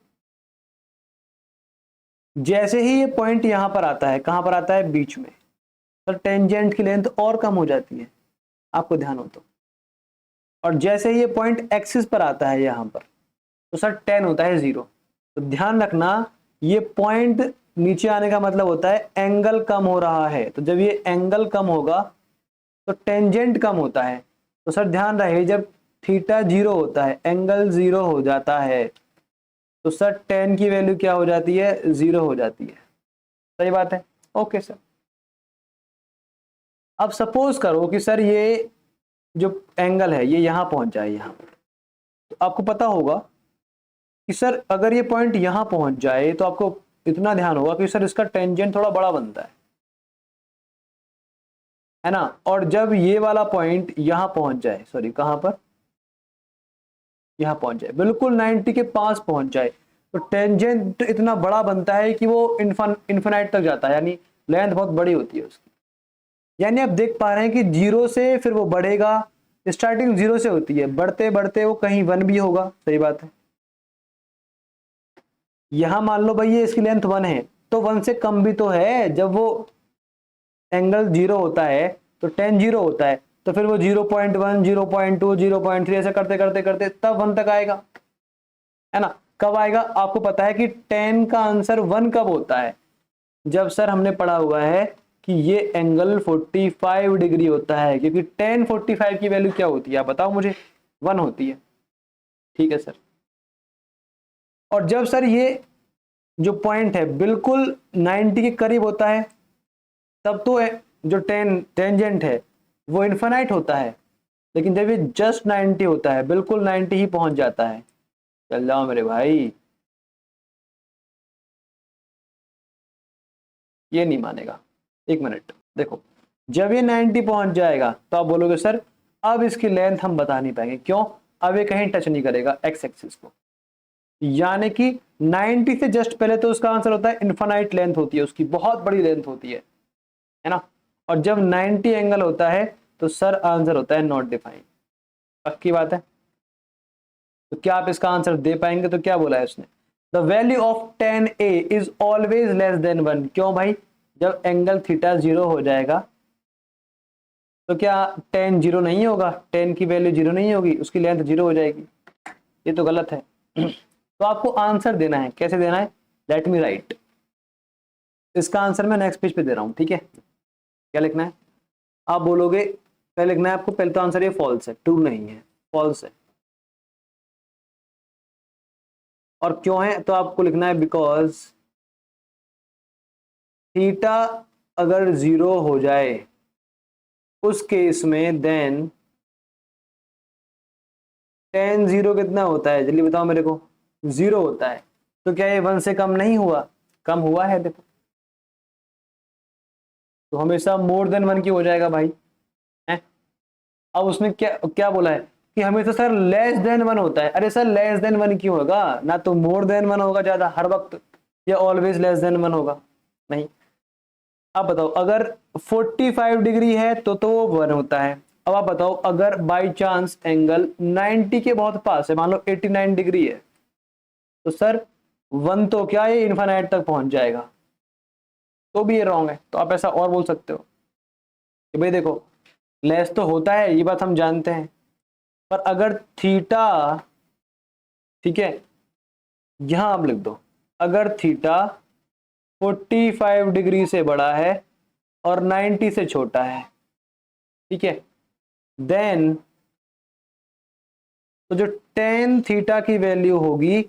जैसे ही ये पॉइंट यहां पर आता है, कहां पर आता है, बीच में, तो टेंजेंट की लेंथ और कम हो जाती है, आपको ध्यान हो तो। और जैसे ही ये पॉइंट एक्सिस पर आता है यहां पर, तो सर 10 होता है 0। तो ध्यान रखना, ये पॉइंट नीचे आने का मतलब होता है एंगल कम हो रहा है। तो जब ये एंगल कम होगा तो टेंजेंट कम होता है। तो सर ध्यान रहे, जब थीटा 0 होता है, एंगल 0 हो जाता है, तो सर 10 की वैल्यू क्या हो जाती है, 0 हो जाती है। सही बात है, ओके सर। अब सपोज करो कि सर ये जो एंगल है ये यहां पहुंच जाए, यहां पर, तो आपको पता होगा कि सर अगर ये पॉइंट यहां पहुंच जाए, तो आपको इतना ध्यान होगा कि सर इसका टेंजेंट थोड़ा बड़ा बनता है ना। और जब ये वाला पॉइंट यहां पहुंच जाए, सॉरी कहां पर, यहां पहुंच जाए, बिल्कुल 90 के पास पहुंच जाए, तो टेंजेंट इतना बड़ा बनता है कि वो इन्फिनाइट तक जाता है, यानी लेंथ बहुत बड़ी होती है उसकी। यानी आप देख पा रहे हैं कि 0 से फिर वो बढ़ेगा, स्टार्टिंग 0 से होती है, बढ़ते बढ़ते वो कहीं 1 भी होगा। सही बात है। यहां मान लो भाई ये इसकी लेंथ 1 है, तो 1 से कम भी तो है। जब वो एंगल 0 होता है तो 10 0 होता है, तो फिर वो 0.1 0.2 0.3 ऐसे करते करते करते तब 1 तक आएगा, है ना। कब आएगा आपको पता है कि 10 का आंसर 1 कब होता है, जब सर हमने पढ़ा हुआ है कि ये एंगल 45 डिग्री होता है, क्योंकि 10 45 की वैल्यू क्या होती है आप बताओ मुझे, 1 होती है। ठीक है सर। और जब सर ये जो पॉइंट है बिल्कुल 90 के करीब होता है, तब तो जो टेंजेंट है वो इन्फिनाइट होता है। लेकिन जब ये जस्ट 90 होता है, बिल्कुल 90 ही पहुंच जाता है, चल जाओ मेरे भाई, ये नहीं मानेगा। एक मिनट देखो, जब ये 90 पहुंच जाएगा तो आप बोलोगे सर अब इसकी लेंथ हम बता नहीं पाएंगे, क्यों, अब ये कहीं टच नहीं करेगा एक्स एक्सिस को। यानी कि 90 से जस्ट पहले तो उसका आंसर होता है इन्फिनाइट लेंथ होती है उसकी, बहुत बड़ी लेंथ होती है ना। और जब 90 एंगल होता है तो सर आंसर होता है नॉट डिफाइंड। पक्की बात है? तो क्या आप इसका आंसर दे पाएंगे? तो क्या बोला है उसने, the value of tan A is always less than 1। क्यों भाई? जब एंगल थीटा 0 हो जाएगा तो क्या tan 0 नहीं होगा? tan की वैल्यू 0 नहीं होगी, उसकी लेंथ 0 हो जाएगी। ये तो गलत है। तो आपको आंसर देना है। कैसे देना है? Let me right. इसका आंसर मैं नेक्स्ट पेज पे दे रहा हूं, ठीक है? क्या लिखना है? आप बोलोगे क्या लिखना है आपको? पहले तो आंसर ये फॉल्स है, ट्रू नहीं है, फॉल्स है। और क्यों है? तो आपको लिखना है बिकॉज थीटा अगर 0 हो जाए उस केस में देन tan 0 कितना होता है? जल्दी बताओ मेरे को। 0 होता है। तो क्या ये 1 से कम नहीं हुआ? कम हुआ है, देखो। तो हमेशा मोर देन 1 की हो जाएगा भाई, है? अब उसने क्या क्या बोला है कि हमेशा सर लेस देन 1 होता है। अरे सर लेस देन 1 क्यों होगा? ना तो मोर देन 1 होगा ज्यादा हर वक्त, या ऑलवेज लेस देन 1 होगा? नहीं। अब बताओ, अगर 45 डिग्री है तो वो 1 होता है। अब आप बताओ, अगर बाई चांस एंगल 90 के बहुत पास है, मान लो 89 डिग्री है, तो सर 1 तो क्या ये इन्फिनाइट तक पहुंच जाएगा, तो भी ये रॉन्ग है। तो आप ऐसा और बोल सकते हो कि भाई देखो, लेस तो होता है, ये बात हम जानते हैं, पर अगर थीटा, ठीक है, यहां आप लिख दो, अगर थीटा 45 डिग्री से बड़ा है और 90 से छोटा है, ठीक है, देन तो जो tan थीटा की वैल्यू होगी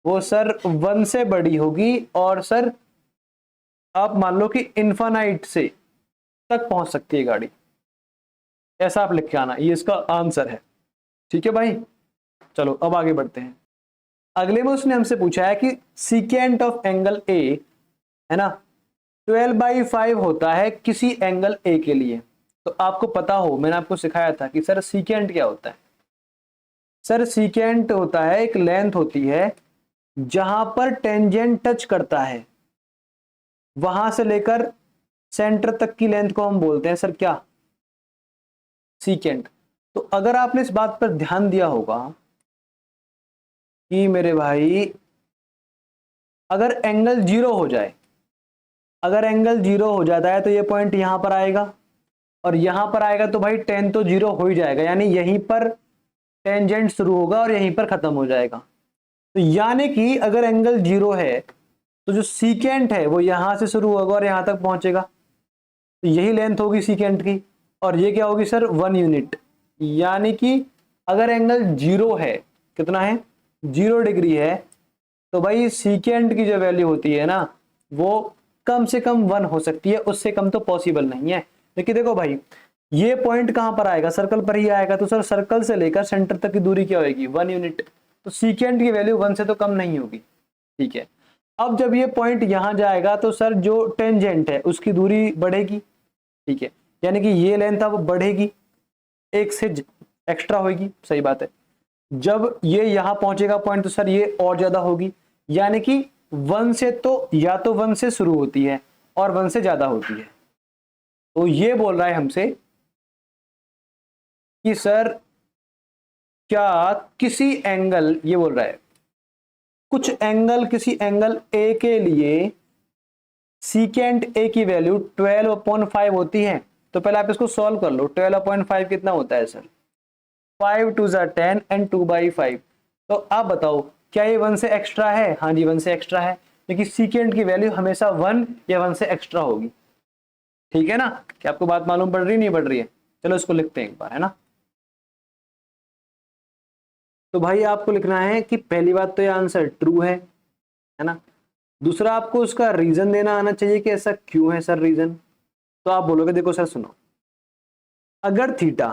वो सर 1 से बड़ी होगी, और सर आप मान लो कि इन्फानाइट से तक पहुंच सकती है गाड़ी। ऐसा आप लिख के आना, ये इसका आंसर है। ठीक है भाई, चलो अब आगे बढ़ते हैं। अगले में उसने हमसे पूछा है कि सीकेंट ऑफ एंगल ए, है ना, 12/5 होता है किसी एंगल ए के लिए। तो आपको पता हो, मैंने आपको सिखाया था कि सर सीकेंट क्या होता है। सर सीकेंट होता है, एक लेंथ होती है जहां पर टेंजेंट टच करता है, वहां से लेकर सेंटर तक की लेंथ को हम बोलते हैं सर क्या? सीकेंट। तो अगर आपने इस बात पर ध्यान दिया होगा कि मेरे भाई अगर एंगल 0 हो जाए, अगर एंगल 0 हो जाता है तो ये पॉइंट यहां पर आएगा और यहां पर आएगा, तो भाई tan तो 0 हो ही जाएगा, यानी यहीं पर टेंजेंट शुरू होगा और यहीं पर खत्म हो जाएगा। तो यानी कि अगर एंगल 0 है तो जो सीकेंट है वो यहां से शुरू होगा और यहां तक पहुंचेगा, तो यही लेंथ होगी सीकेंट की। और ये क्या होगी सर? 1 यूनिट। यानी कि अगर एंगल 0 है, कितना है? 0 डिग्री है, तो भाई सीकेंट की जो वैल्यू होती है ना, वो कम से कम 1 हो सकती है, उससे कम तो पॉसिबल नहीं है। लेकिन देखो भाई, ये पॉइंट कहां पर आएगा? सर्कल पर ही आएगा, तो सर सर्कल से लेकर सेंटर तक की दूरी क्या होगी? 1 यूनिट। तो सीकेंट की वैल्यू 1 से तो कम नहीं होगी, ठीक है। अब जब ये पॉइंट यहां जाएगा तो सर जो टेंजेंट है उसकी दूरी बढ़ेगी, ठीक है, यानी कि ये लेंथ अब बढ़ेगी, एक से एक्स्ट्रा होगी, सही बात है। जब ये यहां पहुंचेगा पॉइंट, तो सर ये और ज्यादा होगी, यानी कि 1 से तो या तो 1 से शुरू होती है और 1 से ज्यादा होती है। तो ये बोल रहा है हमसे कि सर क्या किसी एंगल, ये बोल रहा है कुछ एंगल, किसी एंगल ए के लिए सीकेंट ए की वैल्यू 12/5 होती है। तो पहले आप इसको सॉल्व कर लो। 12/5 कितना होता है सर? 5 2 10 एंड 2/5। तो आप बताओ, क्या ये 1 से एक्स्ट्रा है? हाँ जी, 1 से एक्स्ट्रा है, क्योंकि सीकेंट की वैल्यू हमेशा 1 या 1 से एक्स्ट्रा होगी। ठीक है ना? क्या आपको बात मालूम पड़ रही नहीं पड़ रही है? चलो इसको लिखते हैं एक बार, है ना। तो भाई आपको लिखना है कि पहली बात तो ये आंसर ट्रू है ना। दूसरा, आपको उसका रीजन देना आना चाहिए कि ऐसा क्यों है सर रीजन। तो आप बोलोगे देखो सर सुनो, अगर थीटा,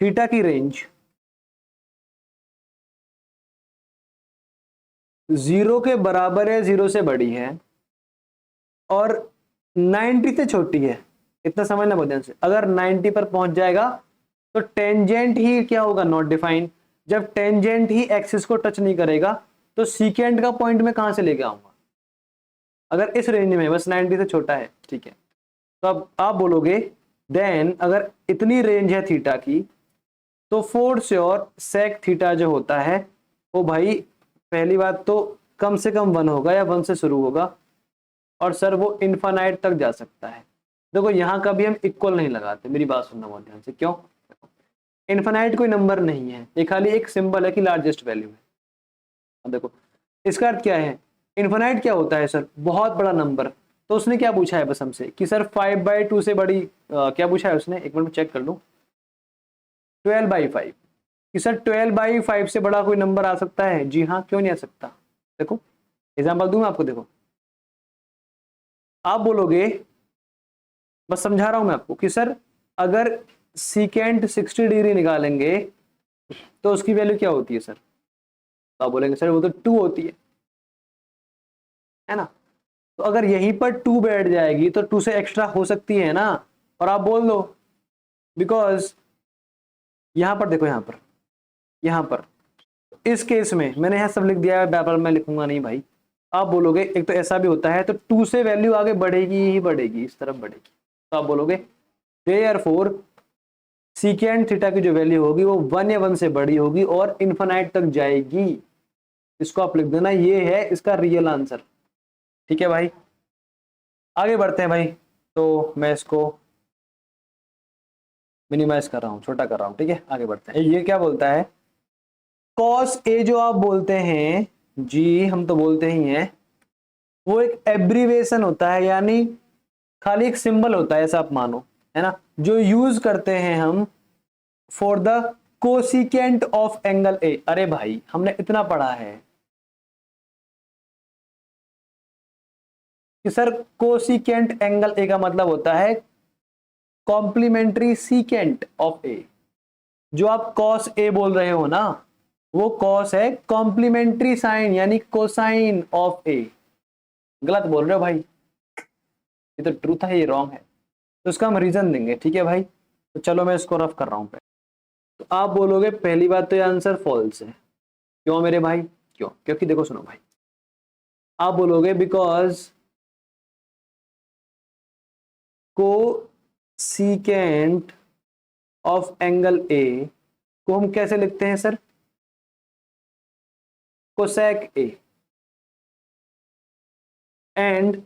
थीटा की रेंज 0 के बराबर है, 0 से बड़ी है, और 90 से छोटी है, इतना समझना बहुत ध्यान से। अगर 90 पर पहुंच जाएगा तो टेंजेंट ही क्या होगा? Not defined. जब टेंजेंट ही एक्सिस को टच नहीं करेगा तो सीकेंट का पॉइंट में कहां से लेके आऊंगा? अगर इस रेंज में बस 90 से छोटा है, ठीक है। तो अब आप बोलोगे देन अगर इतनी रेंज है थीटा की, तो फोर श्योर सेक थीटा जो होता है वो भाई पहली बात तो कम से कम 1 होगा या 1 से शुरू होगा, और सर वो इन्फानाइट तक जा सकता है। देखो यहाँ कभी हम इक्वल नहीं लगाते, मेरी बात सुनना बहुत ध्यान से। क्यों? इन्फानाइट कोई नंबर नहीं है, ये खाली एक सिंबल है कि लार्जेस्ट वैल्यू है। अब देखो इसका अर्थ क्या है, इन्फानाइट क्या होता है सर, बहुत बड़ा नंबर। तो उसने क्या पूछा है बस हमसे कि सर 5/2 से बड़ी क्या पूछा है उसने, एक मिनट में चेक कर लूं, 12/5 कि सर 12/5 से बड़ा कोई नंबर आ सकता है? जी हाँ, क्यों नहीं आ सकता। देखो एग्जाम्पल दूं मैं आपको, देखो आप बोलोगे, बस समझा रहा हूं मैं आपको कि सर अगर सीकेंट 60 डिग्री निकालेंगे तो उसकी वैल्यू क्या होती है सर, तो आप बोलेंगे सर वो तो 2 होती है ना। तो अगर यहीं पर 2 बैठ जाएगी तो 2 से एक्स्ट्रा हो सकती है ना, और आप बोल दो बिकॉज यहां पर देखो, यहां पर इस केस में मैंने यहां सब लिख दिया है, पेपर में लिखूंगा नहीं भाई। आप बोलोगे एक तो ऐसा भी होता है, तो 2 से वैल्यू आगे बढ़ेगी ही बढ़ेगी, इस तरफ बढ़ेगी। तो आप बोलोगे देयरफॉर सीकेंट थीटा की जो वैल्यू होगी वो 1 या 1 से बड़ी होगी और इन्फिनाइट तक जाएगी। इसको आप लिख देना, ये है इसका रियल आंसर। ठीक है भाई, आगे बढ़ते हैं भाई। तो मैं इसको मिनिमाइज कर रहा हूं, छोटा कर रहा हूं, ठीक है आगे बढ़ते हैं। ये क्या बोलता है, कॉस ए जो आप बोलते हैं, जी हम तो बोलते ही हैं, वो एक एब्रीवेशन होता है, यानी खाली एक सिंबल होता है, ऐसा आप मानो, है ना, जो यूज करते हैं हम for the cosecant of angle ए। अरे भाई हमने इतना पढ़ा है कि सर कोसिकेंट एंगल ए का मतलब होता है कॉम्प्लीमेंट्री सीकेंट ऑफ ए। जो आप कॉस ए बोल रहे हो ना, वो कॉस है कॉम्प्लीमेंट्री साइन यानी कोसाइन ऑफ ए। गलत बोल रहे हो भाई, ये तो ट्रूथ है, ये रॉन्ग है, तो इसका हम रीजन देंगे। ठीक है भाई, तो चलो मैं इसको रफ कर रहा हूं। तो आप बोलोगे पहली बात तो ये आंसर फॉल्स है। क्यों मेरे भाई, क्यों? क्योंकि देखो सुनो भाई, आप बोलोगे बिकॉज को सीकेंट ऑफ एंगल ए को हम कैसे लिखते हैं sir, cosec A, and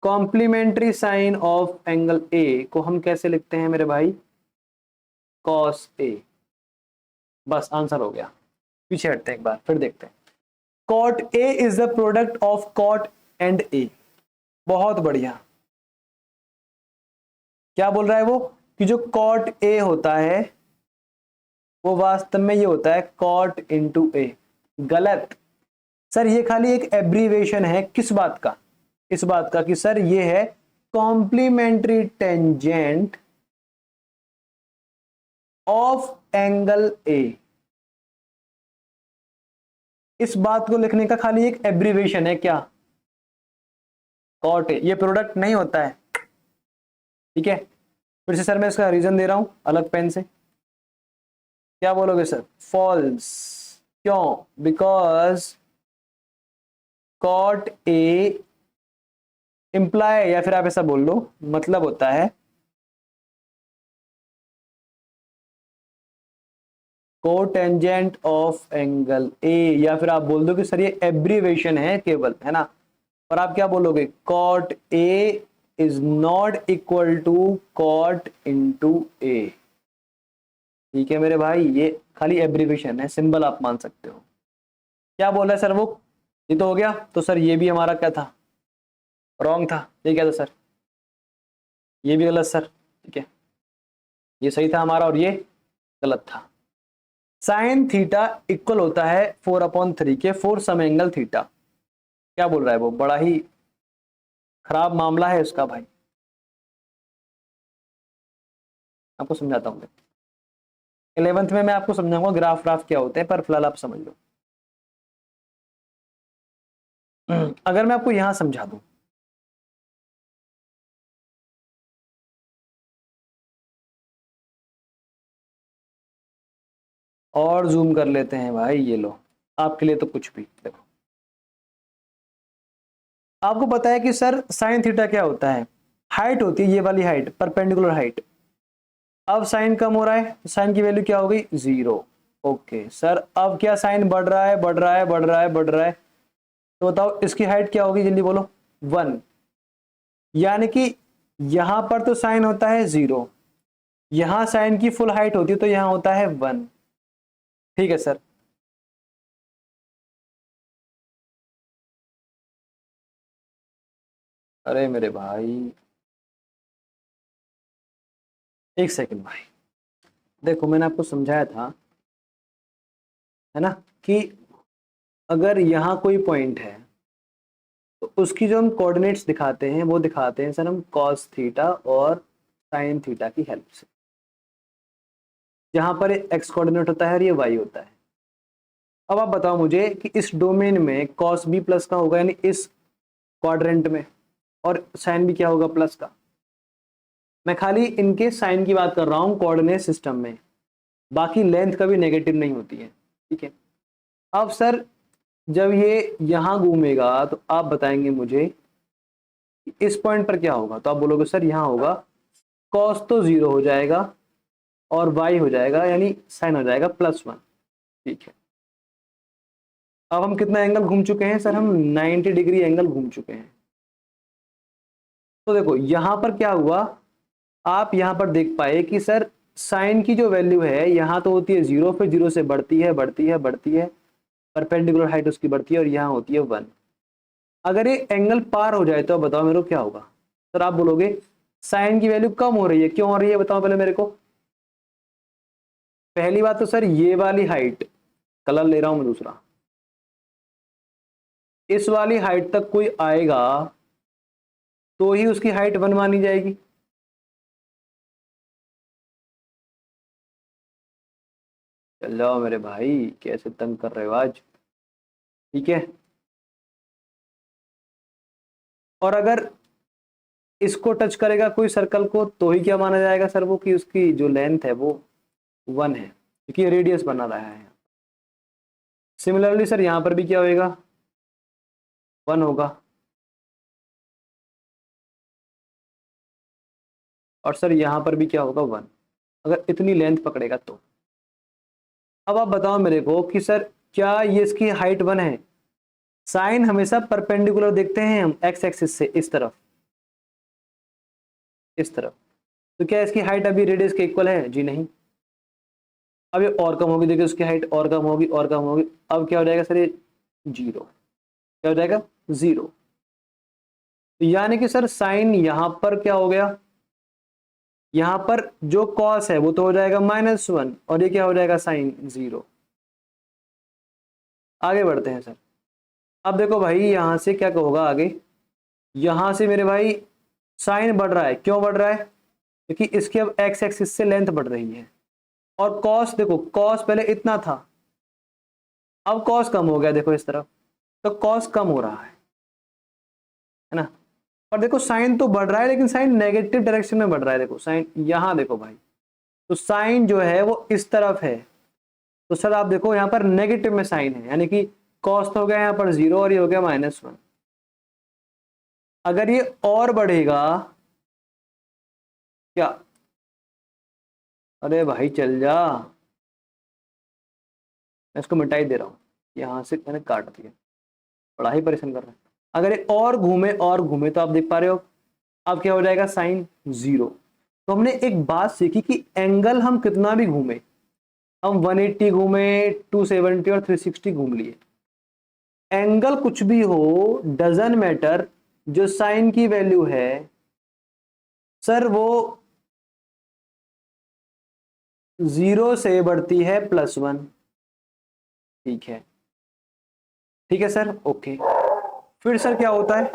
complementary sine of angle A को हम कैसे लिखते हैं मेरे भाई, कॉस ए। बस आंसर हो गया। पीछे हटते हैं एक बार, फिर देखते हैं। Cot A is the product of cot and A. बहुत बढ़िया। क्या बोल रहा है वो कि जो कॉट ए होता है वो वास्तव में ये होता है कॉट इंटू ए। गलत सर, ये खाली एक एब्रीवेशन है, किस बात का, इस बात का कि सर ये है complementary tangent of angle A. इस बात को लिखने का खाली एक एब्रीवेशन है, क्या, कॉट ए, ये प्रोडक्ट नहीं होता है। ठीक है, फिर से सर मैं इसका रीजन दे रहा हूं अलग पेन से। क्या बोलोगे सर, फॉल्स। क्यों? बिकॉज कॉट ए इंप्लाई, या फिर आप ऐसा बोल लो, मतलब होता है कोटेंजेंट ऑफ एंगल ए, या फिर आप बोल दो कि सर ये एब्रीवेशन है केवल, है ना। और आप क्या बोलोगे, cot A is not equal to cot into A. ठीक है मेरे भाई, ये खाली एब्रीवेशन है, सिंबल आप मान सकते हो। क्या बोला है सर वो, ये तो हो गया। तो सर ये भी हमारा क्या था, रॉन्ग था। ये क्या था सर, ये भी गलत सर। ठीक है, ये सही था हमारा और ये गलत था। साइन थीटा इक्वल होता है 4/3 के फॉर सम एंगल थीटा। क्या बोल रहा है वो, बड़ा ही खराब मामला है उसका भाई। आपको समझाता हूँ, 11th में मैं आपको समझाऊंगा ग्राफ व्राफ क्या होते हैं, पर फिलहाल आप समझ लो। अगर मैं आपको यहां समझा दूं, और जूम कर लेते हैं भाई, ये लो आपके लिए तो कुछ भी। देखो आपको पता है कि सर साइन थीटा क्या होता है, हाइट होती है ये वाली हाइट, परपेंडिकुलर हाइट। अब साइन कम हो रहा है तो साइन की वैल्यू क्या हो गई, 0। ओके सर, अब क्या साइन बढ़ रहा है, बढ़ रहा है, बढ़ रहा है, बढ़ रहा है, तो बताओ इसकी हाइट क्या होगी, जल्दी बोलो, 1। यानी कि यहां पर तो साइन होता है 0, यहां साइन की फुल हाइट होती है तो यहां होता है 1। ठीक है सर। अरे मेरे भाई, एक सेकंड भाई, देखो मैंने आपको समझाया था, है ना, कि अगर यहां कोई पॉइंट है तो उसकी जो हम कोऑर्डिनेट्स दिखाते हैं वो दिखाते हैं सर हम कॉस थीटा और साइन थीटा की हेल्प से। जहां पर एक्स कोऑर्डिनेट होता है और ये वाई होता है। अब आप बताओ मुझे कि इस डोमेन में कॉस भी प्लस का होगा, यानी इस क्वाड्रेंट में, और साइन भी क्या होगा, प्लस का। मैं खाली इनके साइन की बात कर रहा हूं कोऑर्डिनेट सिस्टम में, बाकी लेंथ कभी नेगेटिव नहीं होती है। ठीक है। अब सर जब ये यहां घूमेगा तो आप बताएंगे मुझे कि इस पॉइंट पर क्या होगा, तो आप बोलोगे सर यहां होगा, कॉस तो 0 हो जाएगा और वाई हो जाएगा, यानी साइन हो जाएगा +1। ठीक है। अब हम कितना एंगल घूम चुके हैं सर, हम 90 डिग्री एंगल घूम चुके हैं। तो देखो यहां पर क्या हुआ, आप यहां पर देख पाए कि सर साइन की जो वैल्यू है यहां तो होती है 0, फिर 0 से बढ़ती है, बढ़ती है, बढ़ती है, परपेंडिकुलर हाइट उसकी बढ़ती है और यहां होती है 1। अगर ये एंगल पार हो जाए तो बताओ मेरे को क्या होगा। सर आप बोलोगे साइन की वैल्यू कम हो रही है, क्यों हो रही है बताओ पहले मेरे को। पहली बात तो सर ये वाली हाइट, कलर ले रहा हूं मैं दूसरा, इस वाली हाइट तक कोई आएगा तो ही उसकी हाइट 1 मानी जाएगी। चल जाओ मेरे भाई, कैसे तंग कर रहे हो आज। ठीक है। और अगर इसको टच करेगा कोई सर्कल को तो ही क्या माना जाएगा सर वो, कि उसकी जो लेंथ है वो 1 है, क्योंकि रेडियस बना रहा है। सिमिलरली सर यहां पर भी क्या होएगा, 1 होगा। और सर यहां पर भी क्या होगा, 1, अगर इतनी लेंथ पकड़ेगा तो। अब आप बताओ मेरे को कि सर क्या ये इसकी हाइट 1 है। साइन हमेशा परपेंडिकुलर देखते हैं हम एक्स एक्सिस से, इस तरफ, इस तरफ। तो क्या इसकी हाइट अभी रेडियस के इक्वल है, जी नहीं। अब ये और कम होगी, देखिए उसकी हाइट और कम होगी, और कम होगी, अब क्या हो जाएगा सर, ये 0, क्या हो जाएगा, 0। यानी कि सर साइन यहां पर क्या हो गया, यहां पर जो कॉस है वो तो हो जाएगा -1, और ये क्या हो जाएगा, साइन 0। आगे बढ़ते हैं सर। अब देखो भाई यहां से क्या होगा आगे, यहां से मेरे भाई साइन बढ़ रहा है, क्यों बढ़ रहा है, क्योंकि इसकी अब एक्स एक्सिस से लेंथ बढ़ रही है। और कॉस देखो, कॉस पहले इतना था, अब कॉस कम हो गया, देखो इस तरफ, तो कॉस कम हो रहा है ना। और देखो साइन तो बढ़ रहा है लेकिन साइन नेगेटिव डायरेक्शन में बढ़ रहा है, देखो साइन यहां देखो भाई, तो साइन जो है वो इस तरफ है, तो सर आप देखो यहां पर नेगेटिव में साइन है, यानी कि कॉस तो हो गया यहाँ पर 0 और ये हो गया -1। अगर ये और बढ़ेगा, क्या, अरे भाई चल जा, मैं इसको मिटाई दे रहा हूँ, यहां से मैंने काट दिया, बड़ा ही परेशान कर रहा है। अगर ये और घूमे और घूमे तो आप देख पा रहे हो अब क्या हो जाएगा, साइन 0। तो हमने एक बात सीखी कि एंगल हम कितना भी घूमे, हम 180 घूमे, 270 और 360 घूम लिए, एंगल कुछ भी हो, डजन मैटर, जो साइन की वैल्यू है सर वो 0 से बढ़ती है +1। ठीक है, ठीक है सर, ओके। फिर सर क्या होता है,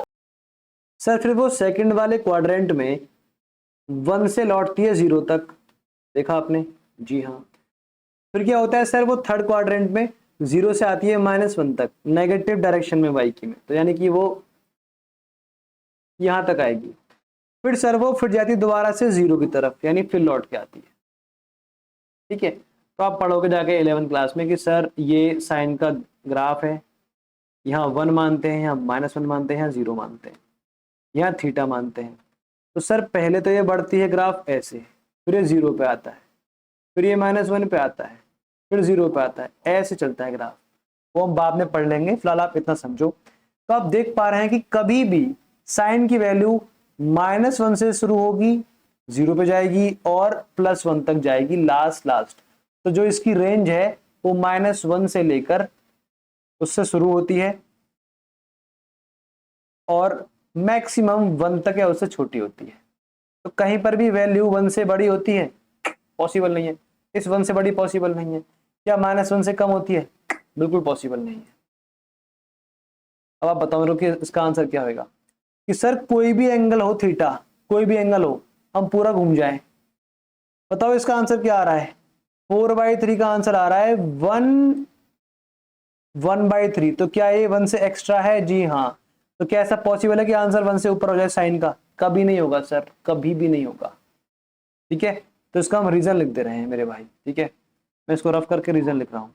सर फिर वो सेकंड वाले क्वाड्रेंट में 1 से लौटती है 0 तक, देखा आपने, जी हाँ। फिर क्या होता है सर, वो थर्ड क्वाड्रेंट में 0 से आती है -1 तक, नेगेटिव डायरेक्शन में वाई की में, तो यानी कि वो यहां तक आएगी। फिर सर वो फिर जाती है दोबारा से 0 की तरफ, यानी फिर लौट के आती है। ठीक है। तो आप पढ़ोगे जाके 11th क्लास में कि सर ये साइन का ग्राफ है, यहाँ 1 मानते हैं, यहाँ -1 मानते हैं, यहाँ 0 मानते हैं, यहाँ थीटा मानते हैं। तो सर पहले तो ये बढ़ती है ग्राफ ऐसे, फिर ये 0 पे आता है, फिर ये -1 पे आता है, फिर 0 पे आता है, ऐसे चलता है ग्राफ। वो हम बाद में पढ़ लेंगे, फिलहाल आप इतना समझो। तो आप देख पा रहे हैं कि कभी भी साइन की वैल्यू -1 से शुरू होगी, 0 पे जाएगी और +1 तक जाएगी लास्ट। तो जो इसकी रेंज है वो -1 से लेकर उससे शुरू होती है और मैक्सिमम 1 तक या उससे छोटी होती है। तो कहीं पर भी वैल्यू 1 से बड़ी होती है, पॉसिबल नहीं है। इस 1 से बड़ी पॉसिबल नहीं है। क्या -1 से कम होती है? बिल्कुल पॉसिबल नहीं है। अब आप बताओ मेरे को कि इसका आंसर क्या होगा। कि सर कोई भी एंगल हो थीटा, कोई भी एंगल हो, हम पूरा घूम जाए, बताओ इसका आंसर क्या आ रहा है? 4/3 का आंसर आ रहा है 1/3। तो क्या ये 1 से एक्स्ट्रा है? जी हाँ। तो क्या ऐसा पॉसिबल है कि आंसर 1 से ऊपर हो जाए साइन का? कभी नहीं होगा सर, कभी भी नहीं होगा। ठीक है, तो इसका हम रीजन लिख दे रहे हैं मेरे भाई। ठीक है, मैं इसको रफ करके रीजन लिख रहा हूं।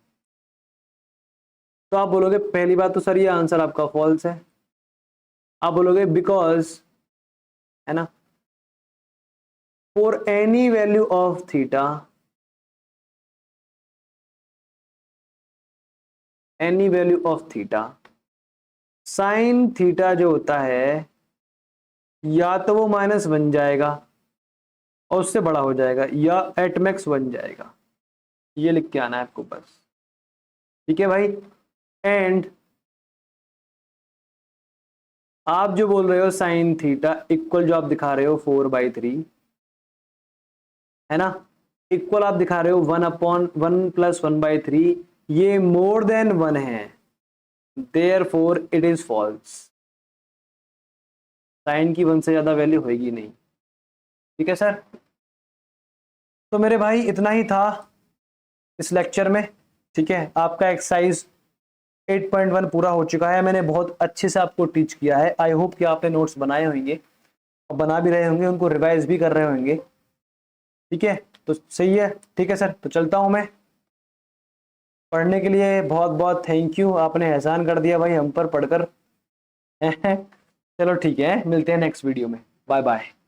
तो आप बोलोगे पहली बात तो सर ये आंसर आपका फॉल्स है। आप बोलोगे बिकॉज, है ना, for any value of theta, any value of theta, sine theta जो होता है या तो वो माइनस बन जाएगा और उससे बड़ा हो जाएगा, या एट मैक्स बन जाएगा। ये लिख के आना है आपको बस। ठीक है भाई। एंड आप जो बोल रहे हो साइन थीटा इक्वल, जो आप दिखा रहे हो 4/3, है ना, इक्वल आप दिखा रहे हो 1/1 + 1/3, ये मोर देन 1 है, therefore it is false. Sine की 1 से ज्यादा वैल्यू होगी नहीं। ठीक है सर। तो मेरे भाई इतना ही था इस लेक्चर में। ठीक है, आपका एक्सरसाइज 8.1 पूरा हो चुका है। मैंने बहुत अच्छे से आपको टीच किया है। आई होप कि आपने नोट्स बनाए होंगे और बना भी रहे होंगे, उनको रिवाइज भी कर रहे होंगे। ठीक है, तो सही है। ठीक है सर, तो चलता हूं मैं। पढ़ने के लिए बहुत बहुत थैंक यू, आपने एहसान कर दिया भाई हम पर पढ़कर। चलो ठीक है, मिलते हैं नेक्स्ट वीडियो में। Bye bye.